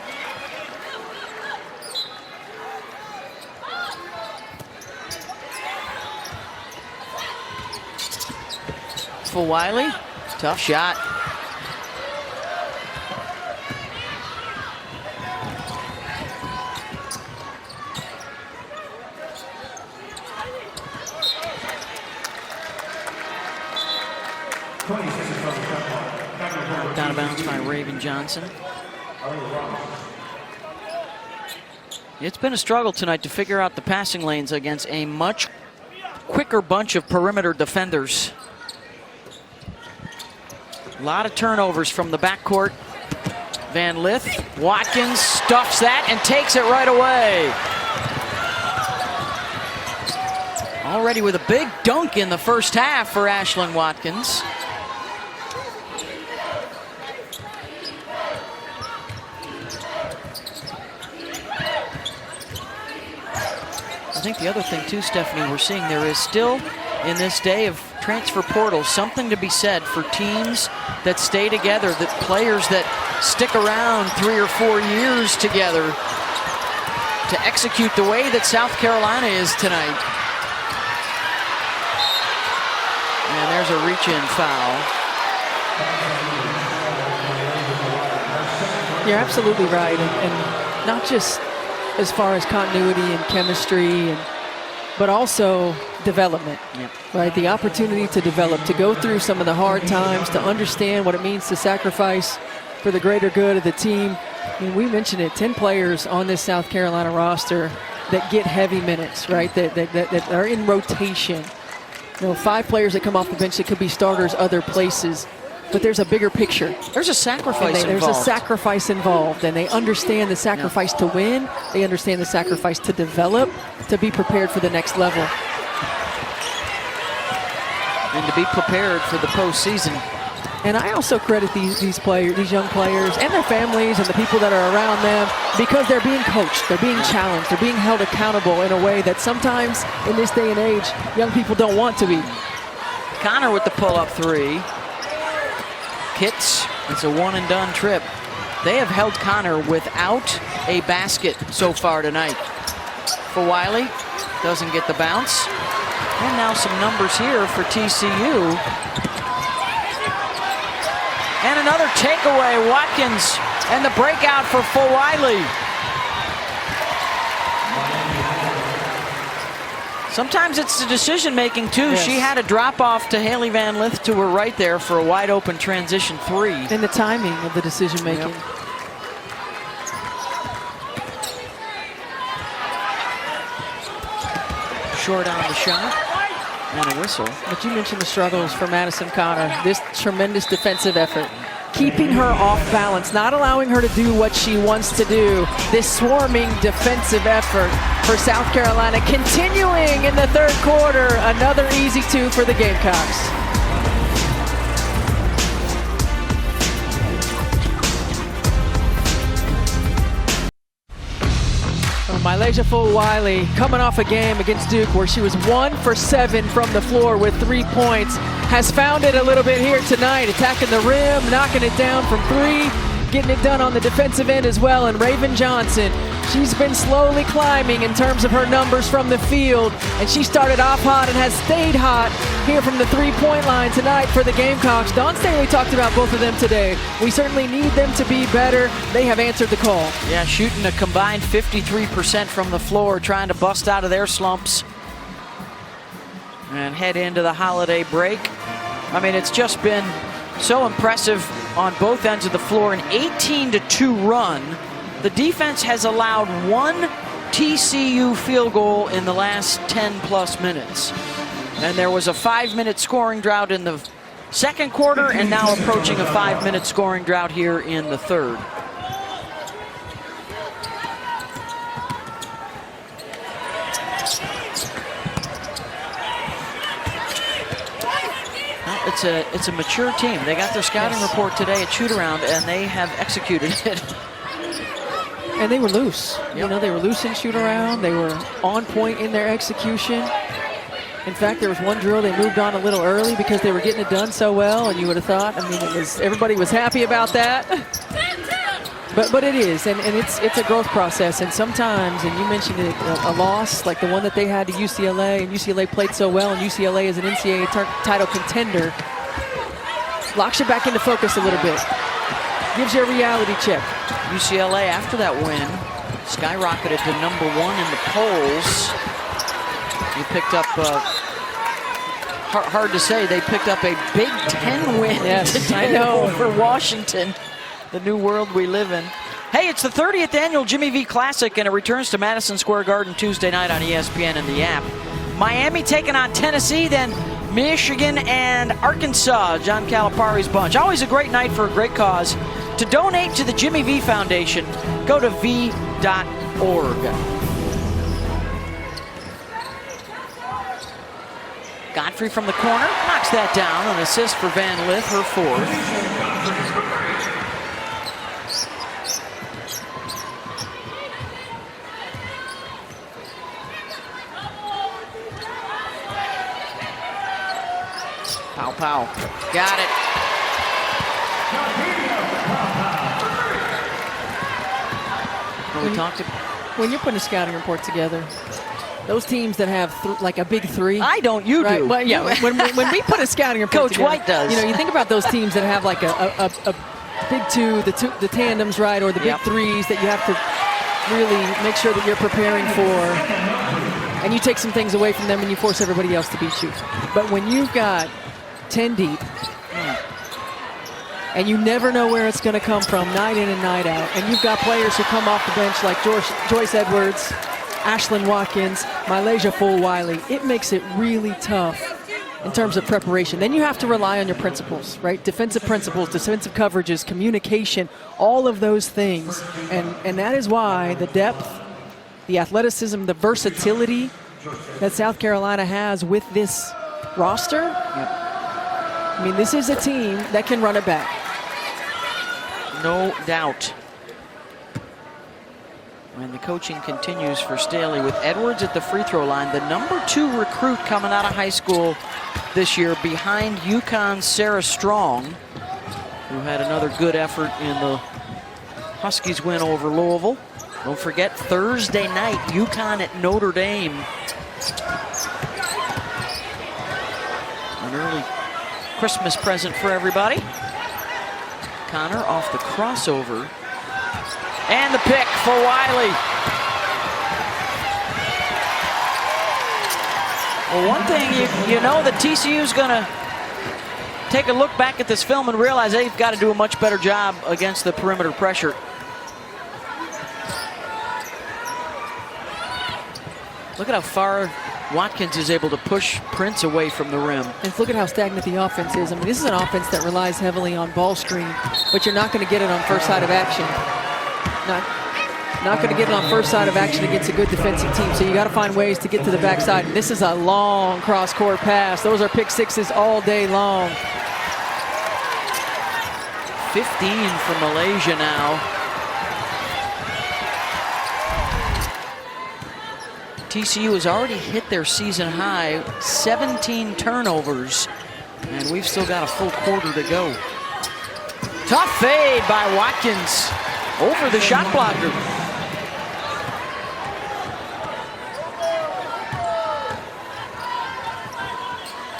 Fulwiley, tough shot. Out of bounds by Raven Johnson. It's been a struggle tonight to figure out the passing lanes against a much quicker bunch of perimeter defenders. A lot of turnovers from the backcourt. Van Lith, Watkins stuffs that and takes it right away. Already with a big dunk in the first half for Ashlyn Watkins. I think the other thing too, Stephanie, we're seeing there is still, in this day of transfer portal, something to be said for teams that stay together, that players that stick around 3 or 4 years together to execute the way that South Carolina is tonight. And there's a reach-in foul. You're absolutely right, and not just as far as continuity and chemistry, but also development, right? The opportunity to develop, to go through some of the hard times, to understand what it means to sacrifice for the greater good of the team. I mean, we mentioned it, 10 players on this South Carolina roster that get heavy minutes, right? That are in rotation. 5 players that come off the bench that could be starters other places. But there's a bigger picture. There's a sacrifice involved. There's a sacrifice involved, and they understand the sacrifice to win. They understand the sacrifice to develop, to be prepared for the next level. And to be prepared for the postseason. And I also credit these players, these young players, and their families and the people that are around them, because they're being coached, they're being challenged, they're being held accountable in a way that sometimes in this day and age, young people don't want to be. Connor with the pull-up 3. Hits. It's a one-and-done trip. They have held Connor without a basket so far tonight. Fulwiley doesn't get the bounce. And now some numbers here for TCU. And another takeaway, Watkins, and the breakout for Fulwiley. Sometimes it's the decision-making, too. Yes. She had a drop-off to Haley Van Lith to her right there for a wide-open transition 3. And the timing of the decision-making. Yep. Short on the shot. And a whistle. But you mentioned the struggles for Madison Connor. This tremendous defensive effort. Keeping her off balance, not allowing her to do what she wants to do. This swarming defensive effort for South Carolina continuing in the third quarter. Another easy 2 for the Gamecocks. Mylesia Fulwiley coming off a game against Duke where she was 1 for 7 from the floor with 3 points. Has found it a little bit here tonight, attacking the rim, knocking it down from 3, getting it done on the defensive end as well. And Raven Johnson, she's been slowly climbing in terms of her numbers from the field. And she started off hot and has stayed hot here from the 3-point line tonight for the Gamecocks. Dawn Staley talked about both of them today. We certainly need them to be better. They have answered the call. Yeah, shooting a combined 53% from the floor, trying to bust out of their slumps and head into the holiday break. I mean, it's just been so impressive on both ends of the floor. An 18-2 run. The defense has allowed 1 TCU field goal in the last 10+ minutes. And there was a 5-minute scoring drought in the second quarter, and now approaching a 5-minute scoring drought here in the third. It's a mature team. They got their scouting report today at shoot-around, and they have executed it. And they were loose. You know, they were loose in shoot-around. They were on point in their execution. In fact, there was one drill they moved on a little early because they were getting it done so well, and you would have thought, I mean, everybody was happy about that. But it is, and it's a growth process, and sometimes, and you mentioned it, a loss like the one that they had to UCLA, and UCLA played so well, and UCLA is an NCAA title contender, locks you back into focus a little bit, gives you a reality check. UCLA, after that win, skyrocketed to #1 in the polls. You picked up, hard to say, they picked up a Big Ten win today over Washington. The new world we live in. Hey, it's the 30th annual Jimmy V Classic, and it returns to Madison Square Garden Tuesday night on ESPN and the app. Miami taking on Tennessee, then Michigan and Arkansas, John Calipari's bunch. Always a great night for a great cause. To donate to the Jimmy V Foundation, go to v.org. Godfrey from the corner, knocks that down. An assist for Van Lith, her 4th. Pow. Got it. When you're putting a scouting report together, those teams that have like a big three. I don't, you right? do. Well, yeah, when we put a scouting report Coach together, White does. You think about those teams that have like a big two, the tandems, right, or the big threes that you have to really make sure that you're preparing for, and you take some things away from them and you force everybody else to beat you. But when you've got 10 deep, and you never know where it's going to come from night in and night out, and you've got players who come off the bench like Joyce Edwards, Ashlyn Watkins, Malaysia Fulwiley, it makes it really tough in terms of preparation. Then you have to rely on your principles, right? Defensive principles, defensive coverages, communication, all of those things. And that is why the depth, the athleticism, the versatility that South Carolina has with this roster, I mean, this is a team that can run it back. No doubt. And the coaching continues for Staley with Edwards at the free throw line, the #2 recruit coming out of high school this year, behind UConn's Sarah Strong, who had another good effort in the Huskies win over Louisville. Don't forget, Thursday night, UConn at Notre Dame. An early Christmas present for everybody. Connor off the crossover. And the pick for Wiley. Well, one thing you know that TCU's going to take a look back at this film and realize they've got to do a much better job against the perimeter pressure. Look at how far Watkins is able to push Prince away from the rim. And look at how stagnant the offense is. I mean, this is an offense that relies heavily on ball screen, but you're not going to get it on first side of action. Not going to get it on first side of action against a good defensive team. So you got to find ways to get to the backside. And this is a long cross-court pass. Those are pick sixes all day long. 15 for Malaysia now. TCU has already hit their season high, 17 turnovers, and we've still got a full quarter to go. Tough fade by Watkins over the shot blocker.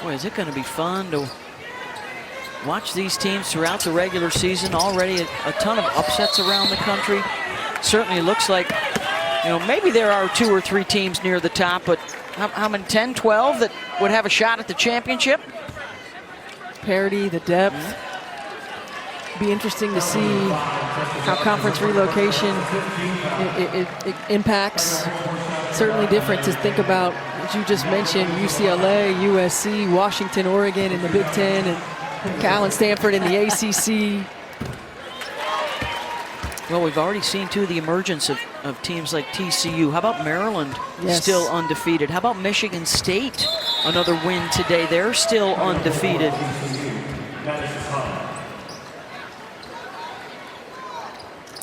Boy, is it going to be fun to watch these teams throughout the regular season. Already a ton of upsets around the country. Certainly looks like, you know, maybe there are 2 or 3 teams near the top, but how many, 10, 12 that would have a shot at the championship? Parity, the depth. Be interesting to see how conference relocation it impacks. Certainly different to think about, as you just mentioned, UCLA, USC, Washington, Oregon in the Big Ten, and Cal and Stanford in the ACC. Well, we've already seen, too, the emergence of teams like TCU. How about Maryland, still undefeated? How about Michigan State? Another win today. They're still undefeated.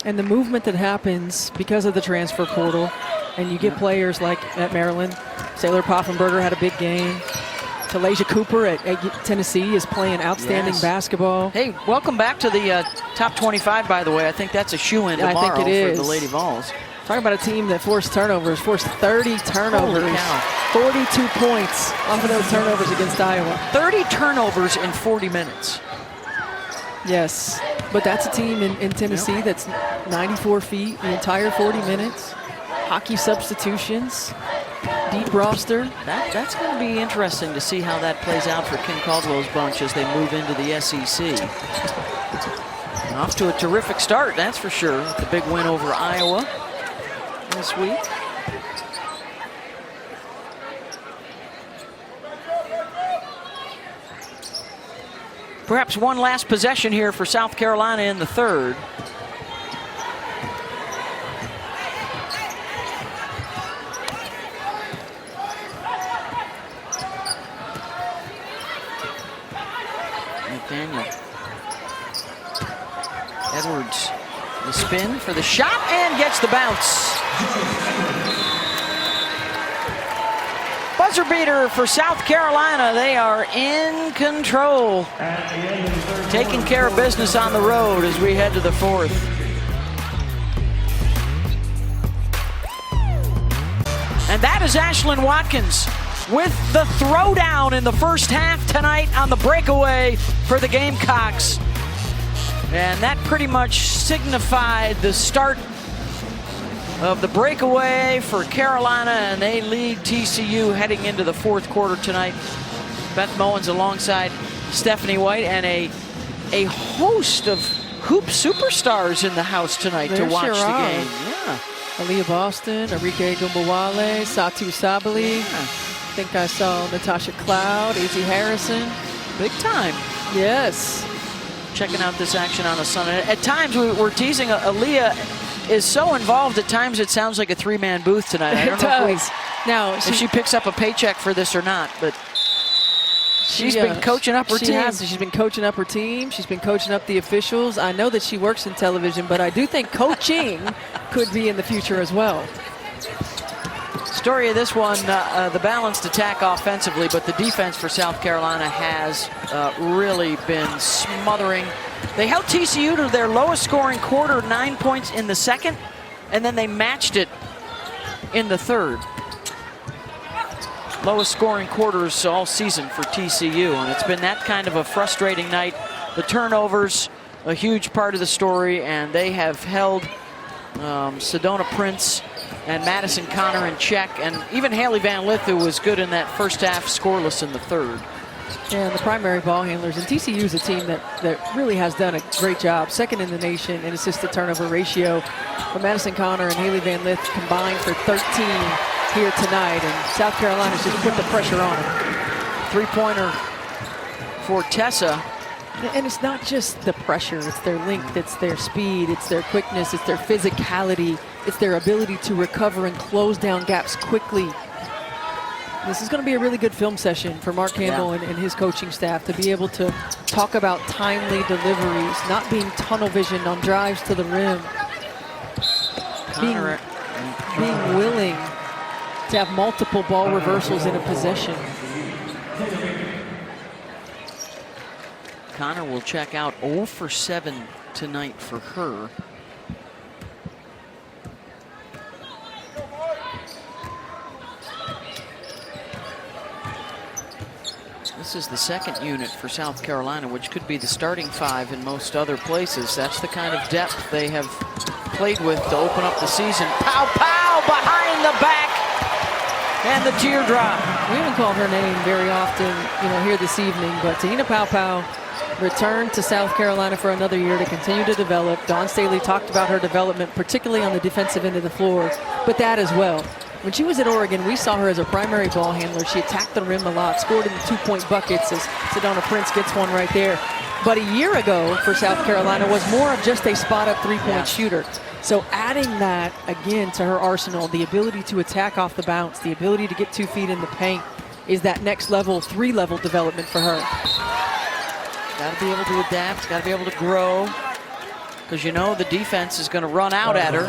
And the movement that happens because of the transfer portal, and you get players like at Maryland. Saylor Poffenberger had a big game. Talaysia Cooper at Tennessee is playing outstanding basketball. Hey, welcome back to the top 25, by the way. I think that's a shoe-in tomorrow I think it is. For the Lady Vols. Talking about a team that forced 30 turnovers, 42 points off of those turnovers against Iowa. 30 turnovers in 40 minutes. Yes, but that's a team in Tennessee that's 94 feet the entire 40 minutes. Hockey substitutions, deep roster. That's going to be interesting to see how that plays out for Ken Caldwell's bunch as they move into the SEC. Off to a terrific start, that's for sure. The big win over Iowa this week. Perhaps one last possession here for South Carolina in the third. McDaniel. Edwards, the spin for the shot and gets the bounce. buzzer beater for South Carolina. They are in control. Taking care of business on the road as we head to the fourth. And that is Ashlyn Watkins with the throwdown in the first half tonight on the breakaway for the Gamecocks. And that pretty much signified the start of the breakaway for Carolina, and they lead TCU heading into the fourth quarter tonight. Beth Mowens alongside Stephanie White, and a host of hoop superstars in the house tonight to watch the game. Yeah. Aaliyah Boston, Arike Gumbawale, Satu Sabali. I think I saw Natasha Cloud, Izzy Harrison. Big time. Yes. Checking out this action on a Sunday. At times we're teasing Aaliyah is so involved at times it sounds like a three-man booth tonight. I don't know if she picks up a paycheck for this or not, but she's been coaching up her team. She's been coaching up her team. She's been coaching up the officials. I know that she works in television, but I do think coaching could be in the future as well. Story of this one, the balanced attack offensively, but the defense for South Carolina has really been smothering. They held TCU to their lowest scoring quarter, 9 points in the second, and then they matched it in the third. Lowest scoring quarters all season for TCU, and it's been that kind of a frustrating night. The turnovers, a huge part of the story, and they have held Sedona Prince and Madison Connor in check, and even Haley Van Lith, who was good in that first half, scoreless in the third. And the primary ball handlers, and TCU is a team that really has done a great job, second in the nation in assist to turnover ratio. But Madison Connor and Haley Van Lith combined for 13 here tonight, and South Carolina's just put the pressure on them. Three-pointer for Tessa. And it's not just the pressure, it's their length, it's their speed, it's their quickness, it's their physicality, it's their ability to recover and close down gaps quickly. This is going to be a really good film session for Mark Campbell and his coaching staff to be able to talk about timely deliveries, not being tunnel visioned on drives to the rim, being willing to have multiple ball reversals in a possession. Connor will check out 0 for 7 tonight for her. This is the second unit for South Carolina, which could be the starting five in most other places. That's the kind of depth they have played with to open up the season. Pow, pow, behind the back, and the teardrop. We haven't called her name very often, here this evening, but Te-Hina Pow Pow returned to South Carolina for another year to continue to develop. Dawn Staley talked about her development, particularly on the defensive end of the floor, but that as well. When she was at Oregon, we saw her as a primary ball handler. She attacked the rim a lot, scored in the two-point buckets, as Sedona Prince gets one right there. But a year ago for South Carolina was more of just a spot-up three-point shooter. So adding that, again, to her arsenal, the ability to attack off the bounce, the ability to get 2 feet in the paint, is that next level, 3-level development for her. Got to be able to adapt, got to be able to grow, because the defense is going to run out at her.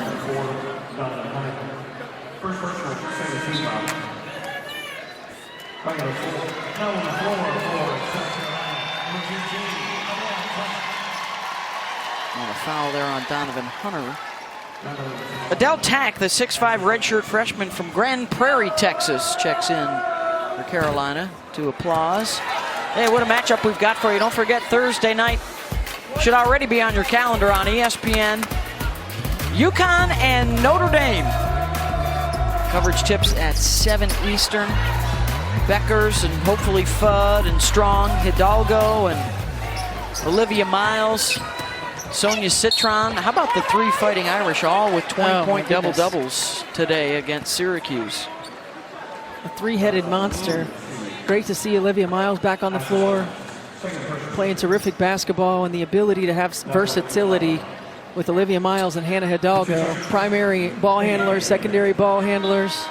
And a foul there on Donovan Hunter. Adele Tack, the 6'5" redshirt freshman from Grand Prairie, Texas, checks in for Carolina to applause. Hey, what a matchup we've got for you. Don't forget, Thursday night should already be on your calendar on ESPN. UConn and Notre Dame. Coverage tips at 7 Eastern. Beckers and hopefully Fudd and Strong, Hidalgo and Olivia Miles, Sonia Citron. How about the 3 Fighting Irish, all with 20-point double-doubles today against Syracuse? A 3-headed monster. Great to see Olivia Miles back on the floor, playing terrific basketball, and the ability to have versatility with Olivia Miles and Hannah Hidalgo. Primary ball handlers, secondary ball handlers.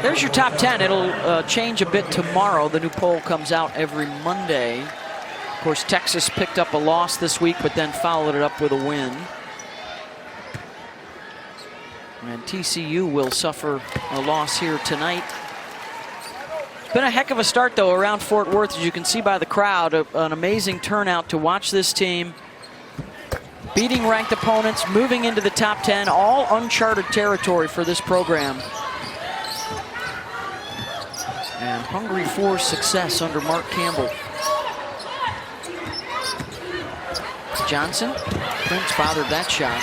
There's your top 10. It'll change a bit tomorrow. The new poll comes out every Monday. Of course, Texas picked up a loss this week, but then followed it up with a win. And TCU will suffer a loss here tonight. Been a heck of a start, though, around Fort Worth, as you can see by the crowd. An amazing turnout to watch this team beating ranked opponents, moving into the top 10, all uncharted territory for this program. And hungry for success under Mark Campbell. Johnson, Prince bothered that shot.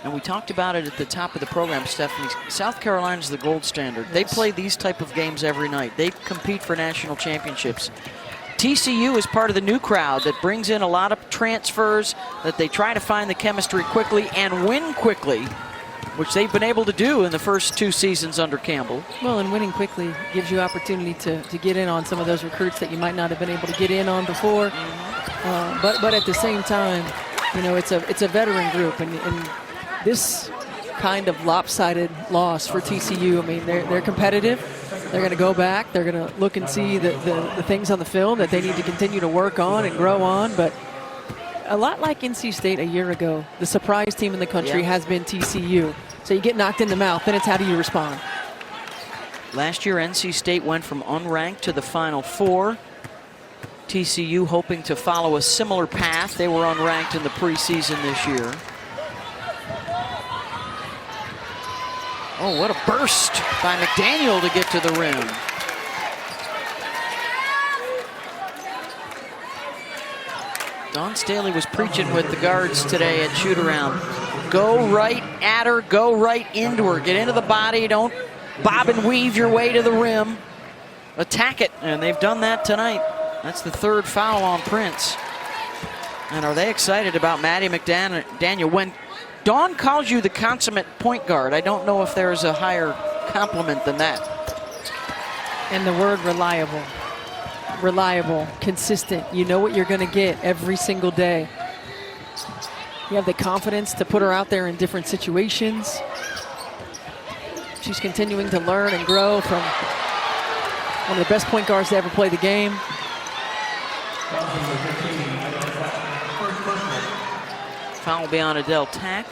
And we talked about it at the top of the program, Stephanie. South Carolina's the gold standard. They play these type of games every night. They compete for national championships. TCU is part of the new crowd that brings in a lot of transfers, that they try to find the chemistry quickly and win quickly, which they've been able to do in the first 2 seasons under Campbell. Well, and winning quickly gives you opportunity to get in on some of those recruits that you might not have been able to get in on before. But at the same time, you know, it's a veteran group, and this kind of lopsided loss for TCU, I mean, they're competitive. They're going to go back. They're going to look and see the things on the film that they need to continue to work on and grow on. But a lot like NC State a year ago, the surprise team in the country has been TCU. So you get knocked in the mouth, then it's how do you respond? Last year, NC State went from unranked to the Final Four. TCU hoping to follow a similar path. They were unranked in the preseason this year. Oh, what a burst by McDaniel to get to the rim. Don Staley was preaching with the guards today at shoot-around. Go right at her, go right into her. Get into the body, don't bob and weave your way to the rim. Attack it, and they've done that tonight. That's the 3rd foul on Prince. And are they excited about Maddie McDaniel? When Dawn calls you the consummate point guard, I don't know if there's a higher compliment than that. And the word reliable. Reliable, consistent. You know what you're going to get every single day. You have the confidence to put her out there in different situations. She's continuing to learn and grow from one of the best point guards to ever play the game. Foul will be on Adele Tack.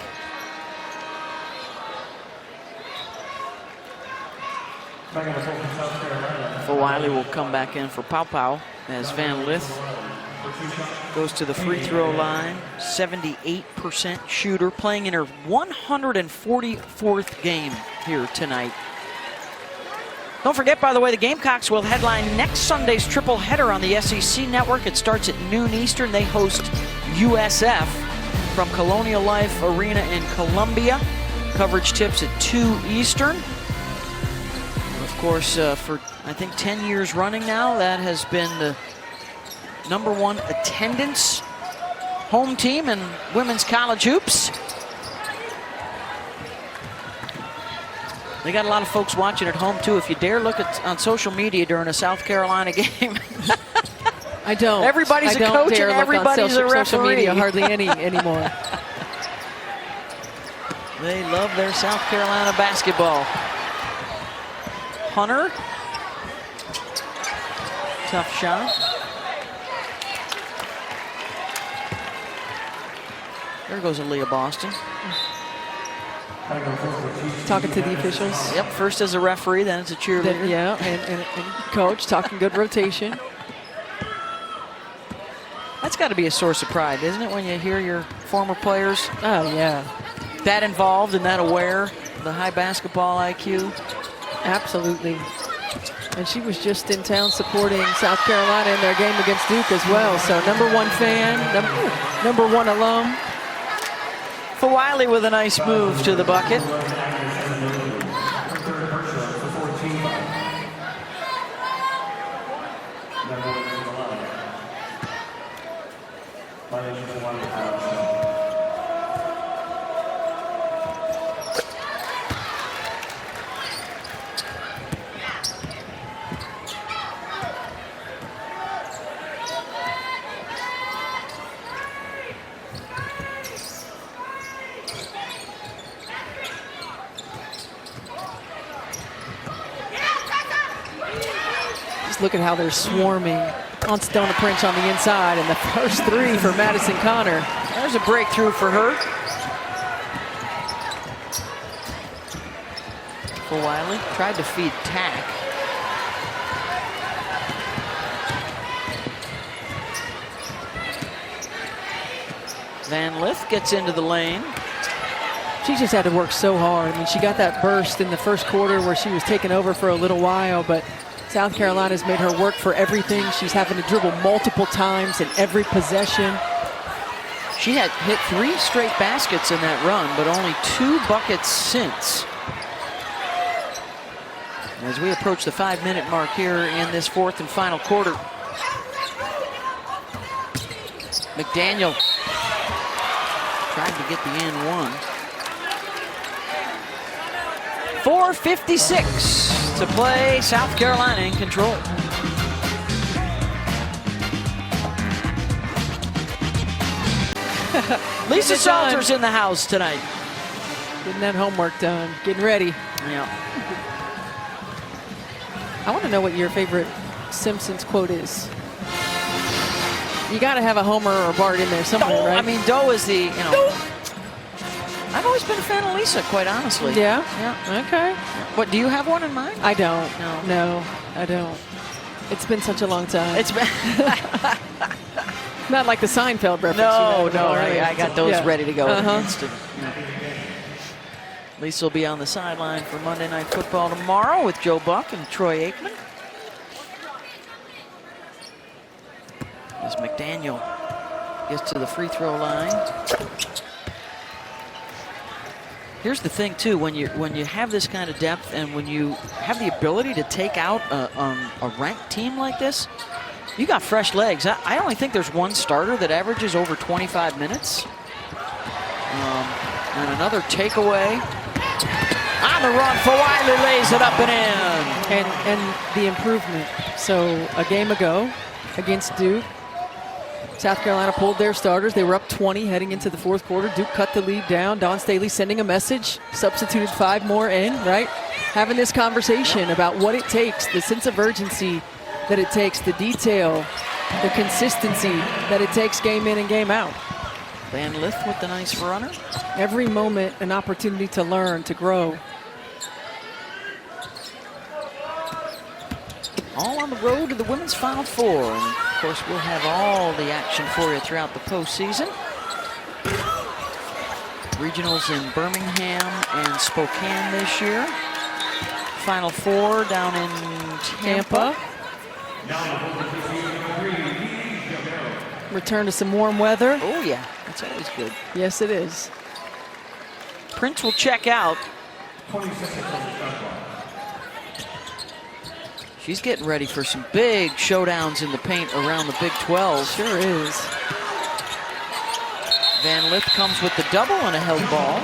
Fulwiley will come back in for Pow Pow as Van Lith goes to the free throw line. 78% shooter, playing in her 144th game here tonight. Don't forget, by the way, the Gamecocks will headline next Sunday's triple header on the SEC Network. It starts at noon Eastern. They host USF from Colonial Life Arena in Columbia. Coverage tips at 2 Eastern. Of course, for I think 10 years running now, that has been the #1 attendance home team in women's college hoops. They got a lot of folks watching at home too. If you dare look on social media during a South Carolina game. I don't. Everybody's a coach and everybody's a referee. Social media, hardly any anymore. They love their South Carolina basketball. Hunter. Tough shot. There goes Aaliyah Boston. Talking to the officials. Yep, first as a referee, then as a cheerleader. Yeah, and coach talking good rotation. That's got to be a source of pride, isn't it, when you hear your former players Oh, yeah. that involved and that aware of the high basketball IQ? Absolutely. And she was just in town supporting South Carolina in their game against Duke as well. So #1 fan, #1 alum. Fulwiley with a nice move to the bucket. Look at how they're swarming on Stonah Prince on the inside, and the first 3 for Madison Connor. There's a breakthrough for her. Fulwiley tried to feed Tack. Van Lith gets into the lane. She just had to work so hard. I mean, she got that burst in the first quarter where she was taking over for a little while, but South Carolina's made her work for everything. She's having to dribble multiple times in every possession. She had hit 3 straight baskets in that run, but only 2 buckets since. As we approach the 5-minute mark here in this 4th and final quarter. McDaniel trying to get the and one. 4:56 to play. South Carolina in control. Lisa Salter's in the house tonight. Getting that homework done, getting ready. Yeah. I want to know what your favorite Simpsons quote is. You got to have a Homer or a Bart in there somewhere, right? I mean, Doe is the, I've always been a fan of Lisa, quite honestly. Yeah? Yeah. Okay. What, do you have one in mind? I don't. No, I don't. It's been such a long time. It's been... Not like the Seinfeld reference. No, right? I got those ready to go. Uh-huh. Lisa will be on the sideline for Monday Night Football tomorrow with Joe Buck and Troy Aikman. As McDaniel gets to the free throw line. Here's the thing too, when you have this kind of depth and when you have the ability to take out a ranked team like this, you got fresh legs. I only think there's one starter that averages over 25 minutes. And another takeaway. On the run, Fulwiley lays it up and in. And the improvement. So a game ago against Duke, South Carolina pulled their starters. They were up 20 heading into the 4th quarter. Duke cut the lead down. Don Staley sending a message, substituted 5 more in, right? Having this conversation about what it takes, the sense of urgency that it takes, the detail, the consistency that it takes game in and game out. Van Lith with the nice runner. Every moment an opportunity to learn, to grow. All on the road to the women's Final Four. And of course, we'll have all the action for you throughout the postseason. Regionals in Birmingham and Spokane this year. Final Four down in Tampa. Return to some warm weather. Oh yeah, that's always good. Yes, it is. Prince will check out. She's getting ready for some big showdowns in the paint around the Big 12. Sure is. Van Lith comes with the double and a held ball.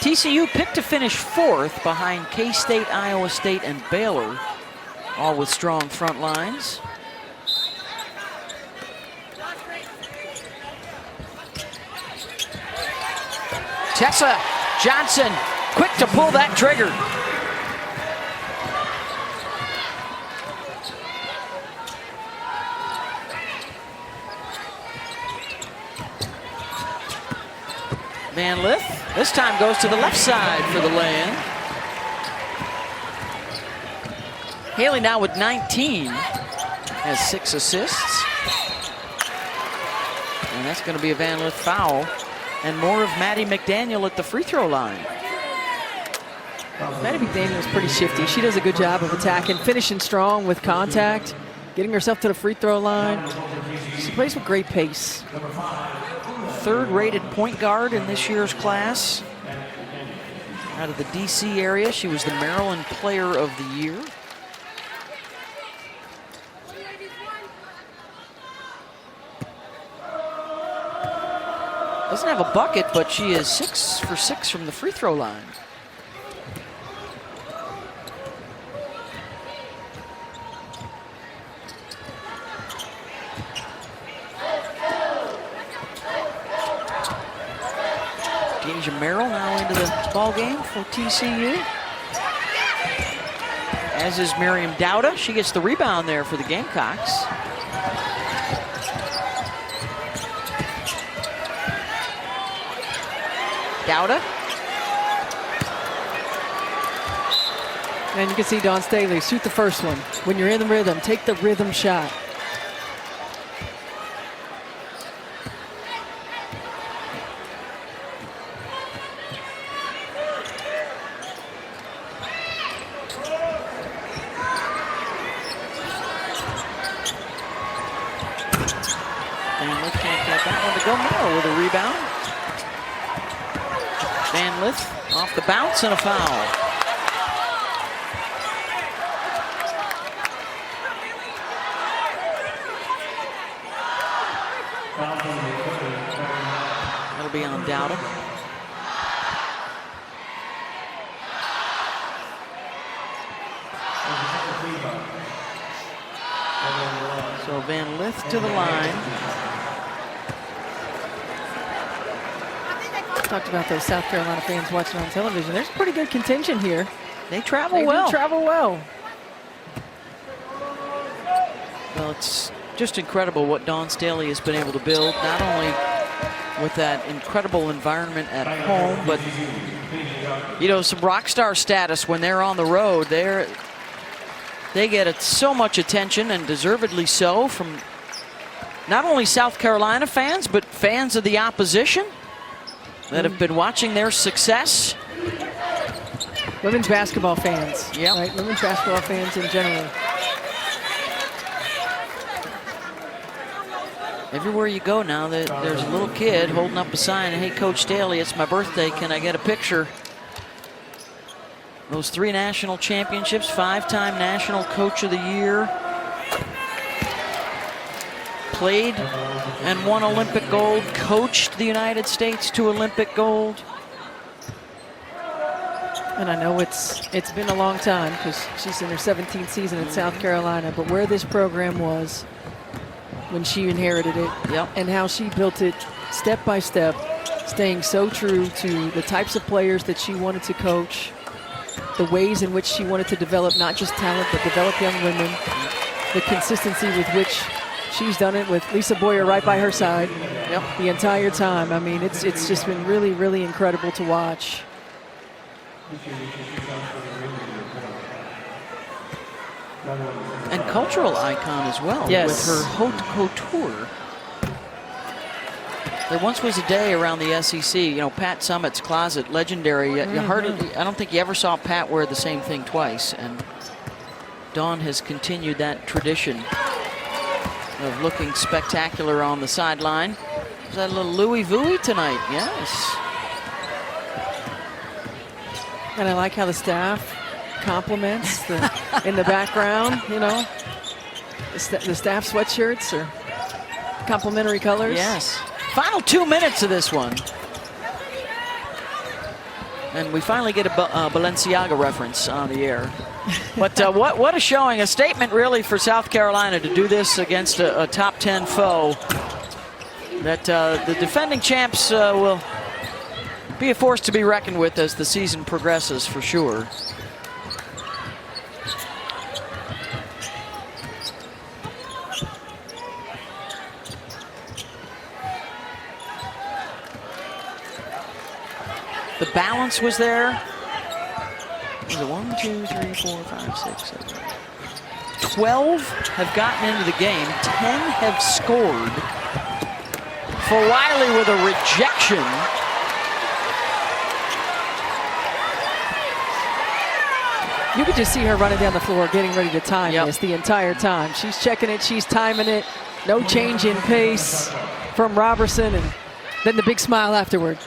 TCU picked to finish 4th behind K-State, Iowa State, and Baylor, all with strong front lines. Tessa Johnson, quick to pull that trigger. Van Lith, this time goes to the left side for the lay-in. Haley now with 19, has 6 assists. And that's going to be a Van Lith foul. And more of Maddie McDaniel at the free throw line. Maddie McDaniel is pretty shifty. She does a good job of attacking, finishing strong with contact, getting herself to the free throw line. She plays with great pace. 3rd-rated point guard in this year's class. Out of the DC area, she was the Maryland Player of the Year. Doesn't have a bucket, but she is 6 for 6 from the free throw line. Deja Merrill now into the ball game for TCU. As is Miriam Dowda. She gets the rebound there for the Gamecocks. Dowda. And you can see Dawn Staley shoot the first one. When you're in the rhythm, take the rhythm shot. Van Lith can't get that one to go. Morrow with a rebound. Van Lith off the bounce and a foul. That'll be on Dowda. So Van Lith to the line. Talked about those South Carolina fans watching on television. There's pretty good contention here. They travel They well. do travel well. Well, it's just incredible what Dawn Staley has been able to build, not only with that incredible environment at home, but, you know, some rock star status when they're on the road. They get so much attention, and deservedly so, from not only South Carolina fans, but fans of the opposition that have been watching their success. Women's basketball fans. Yep. Right? Women's basketball fans in general. Everywhere you go now, there's a little kid holding up a sign, "Hey, Coach Staley, it's my birthday. Can I get a picture?" Those 3 national championships, 5-time National Coach of the Year. Played and won Olympic gold, coached the United States to Olympic gold. And I know it's been a long time because she's in her 17th season in South Carolina, but where this program was when she inherited it, Yep. and how she built it step by step, staying so true to the types of players that she wanted to coach, the ways in which she wanted to develop not just talent but develop young women, the consistency with which she's done it with Lisa Boyer right by her side the entire time. I mean, it's just been really, really incredible to watch. And cultural icon as well, Yes. with her haute couture. There once was a day around the SEC, you know, Pat Summitt's closet, legendary. You hardly, I don't think you ever saw Pat wear the same thing twice, and Dawn has continued that tradition of looking spectacular on the sideline. Is that a little Louis Vuitton tonight? Yes. And I like how the staff compliments in the background, you know. The staff sweatshirts are complementary colors. Yes. Final 2 minutes of this one. And we finally get a Balenciaga reference on the air. But what a showing, a statement really for South Carolina to do this against a top 10 foe. That the defending champs will be a force to be reckoned with as the season progresses, for sure. The balance was there. Was it 1, 2, 3, 4, 5, 6, 7, 8? 12 have gotten into the game. 10 have scored. Fulwiley with a rejection. You could just see her running down the floor, getting ready to time Yep. this the entire time. She's checking it, she's timing it. No change in pace from Robertson, and then the big smile afterward.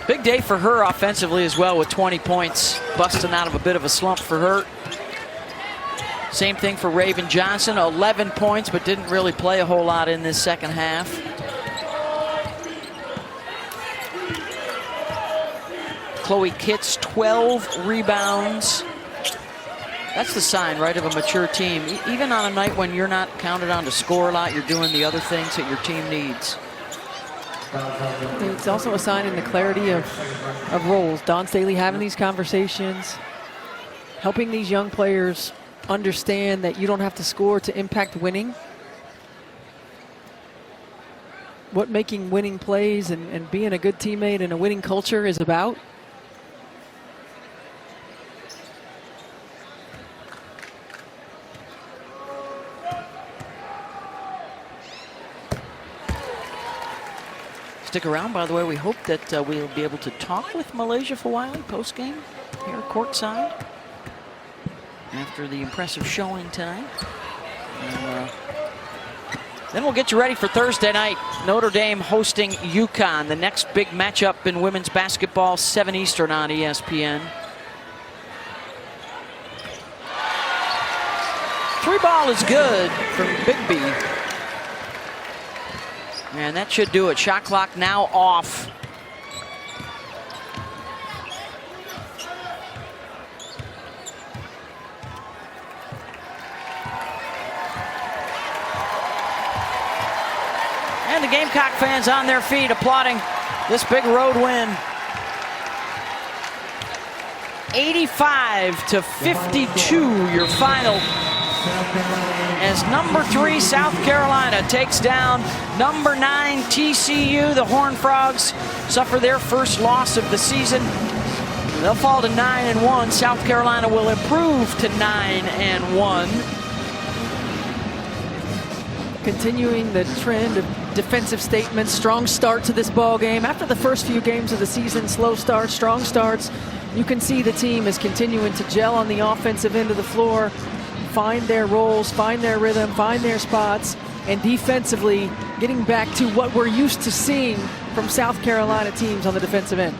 Big day for her offensively as well, with 20 points, busting out of a bit of a slump for her. Same thing for Raven Johnson, 11 points, but didn't really play a whole lot in this second half. Chloe Kitts, 12 rebounds. That's the sign, right, of a mature team. Even on a night when you're not counted on to score a lot, you're doing the other things that your team needs. It's also a sign in the clarity of roles. Dawn Staley having these conversations, helping these young players understand that you don't have to score to impact winning. What making winning plays and being a good teammate and a winning culture is about. Stick around, by the way. We hope that we'll be able to talk with Malaysia Fulwiley post-game here courtside after the impressive showing tonight. And, then we'll get you ready for Thursday night. Notre Dame hosting UConn, the next big matchup in women's basketball, 7 Eastern on ESPN. Three ball is good from Big B. And that should do it. Shot clock now off. And the Gamecock fans on their feet applauding this big road win. 85-52, your final. As number 3 South Carolina takes down number 9 TCU. The Horned Frogs suffer their first loss of the season. They'll fall to 9-1. South Carolina will improve to 9-1. Continuing the trend of defensive statements, strong start to this ball game. After the first few games of the season, slow starts, strong starts. You can see the team is continuing to gel on the offensive end of the floor, find their roles, find their rhythm, find their spots, and defensively getting back to what we're used to seeing from South Carolina teams on the defensive end.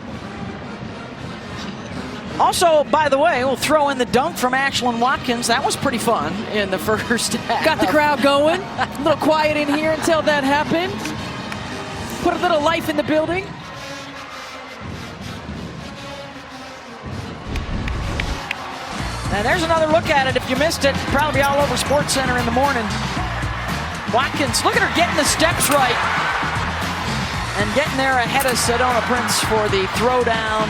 Also, by the way, we'll throw in the dunk from Ashlyn Watkins. That was pretty fun in the first half. Got the crowd going. A little quiet in here until that happened. Put a little life in the building. And there's another look at it. If you missed it, probably all over SportsCenter in the morning. Watkins, look at her getting the steps right. And getting there ahead of Sedona Prince for the throwdown.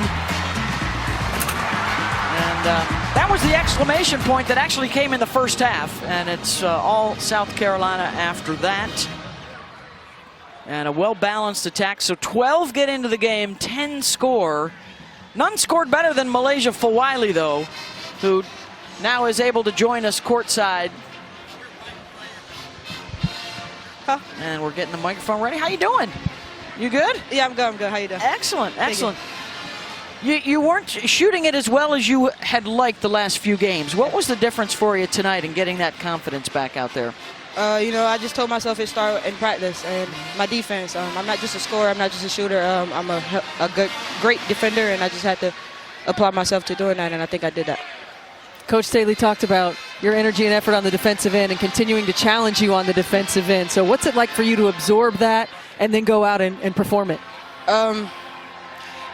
And that was the exclamation point that actually came in the first half. And it's all South Carolina after that. And a well-balanced attack. So 12 get into the game, 10 score. None scored better than Malaysia Fulwiley, though, who now is able to join us courtside. Huh? And we're getting the microphone ready. How you doing? You good? Yeah, I'm good. I'm good. How you doing? Excellent, excellent. You weren't shooting it as well as you had liked the last few games. What was the difference for you tonight in getting that confidence back out there? You know, I just told myself it started in practice, and my defense. I'm not just a scorer. I'm not just a shooter. I'm a great defender, and I just had to apply myself to doing that, and I think I did that. Coach Staley talked about your energy and effort on the defensive end and continuing to challenge you on the defensive end. So what's it like for you to absorb that and then go out and perform it? You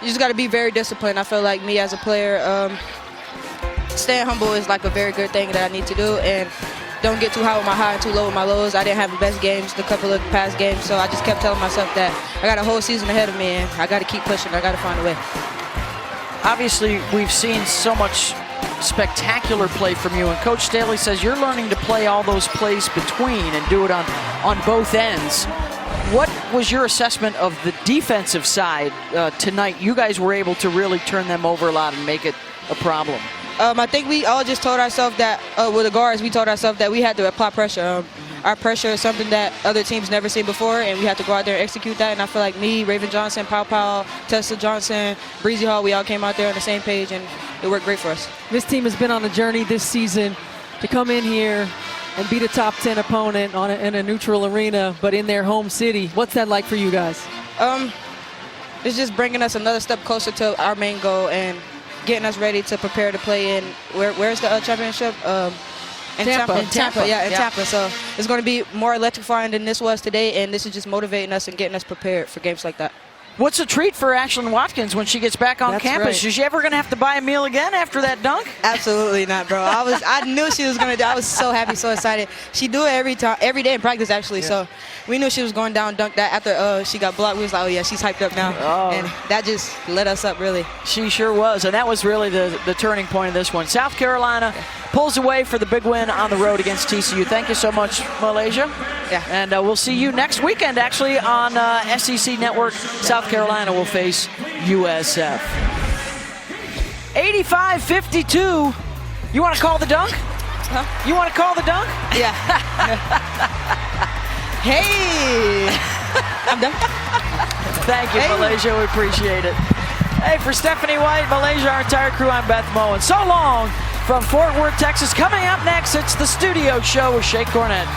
just got to be very disciplined. I feel like me as a player, staying humble is like a very good thing that I need to do, and don't get too high with my high and too low with my lows. I didn't have the best games the couple of past games, so I just kept telling myself that I got a whole season ahead of me, and I got to keep pushing. I got to find a way. Obviously, we've seen so much spectacular play from you, and Coach Staley says you're learning to play all those plays between and do it on both ends. What was your assessment of the defensive side tonight? You guys were able to really turn them over a lot and make it a problem. I think we all just told ourselves that, with the guards, we told ourselves that we had to apply pressure. Our pressure is something that other teams never seen before, and we had to go out there and execute that. And I feel like me, Raven Johnson, Pow, Tessa Johnson, Breezy Hall, we all came out there on the same page, and it worked great for us. This team has been on a journey this season to come in here and beat a top 10 opponent in a neutral arena, but in their home city. What's that like for you guys? It's just bringing us another step closer to our main goal and getting us ready to prepare to play in, where's the championship? In Tampa. Yeah, in Tampa. So it's going to be more electrifying than this was today, and this is just motivating us and getting us prepared for games like that. What's a treat for Ashlyn Watkins when she gets back on campus? Right. Is she ever going to have to buy a meal again after that dunk? Absolutely not, bro. I knew she was going to do it. I was so happy, so excited. She do it every day in practice, actually. Yeah. So we knew she was going down, dunk that. After she got blocked, we was like, oh, yeah, she's hyped up now. Oh. And that just lit us up, really. She sure was, and that was really the turning point of this one. South Carolina pulls away for the big win on the road against TCU. Thank you so much, Malaysia. Yeah. And we'll see you next weekend, actually, on SEC Network. South Carolina will face USF. 85-52. You want to call the dunk? Huh? You want to call the dunk? Yeah. Hey! I'm done. Thank you, Malaysia. We appreciate it. Hey, for Stephanie White, Malaysia, our entire crew, I'm Beth Moen. So long from Fort Worth, Texas. Coming up next, it's the Studio Show with Shea Cornett.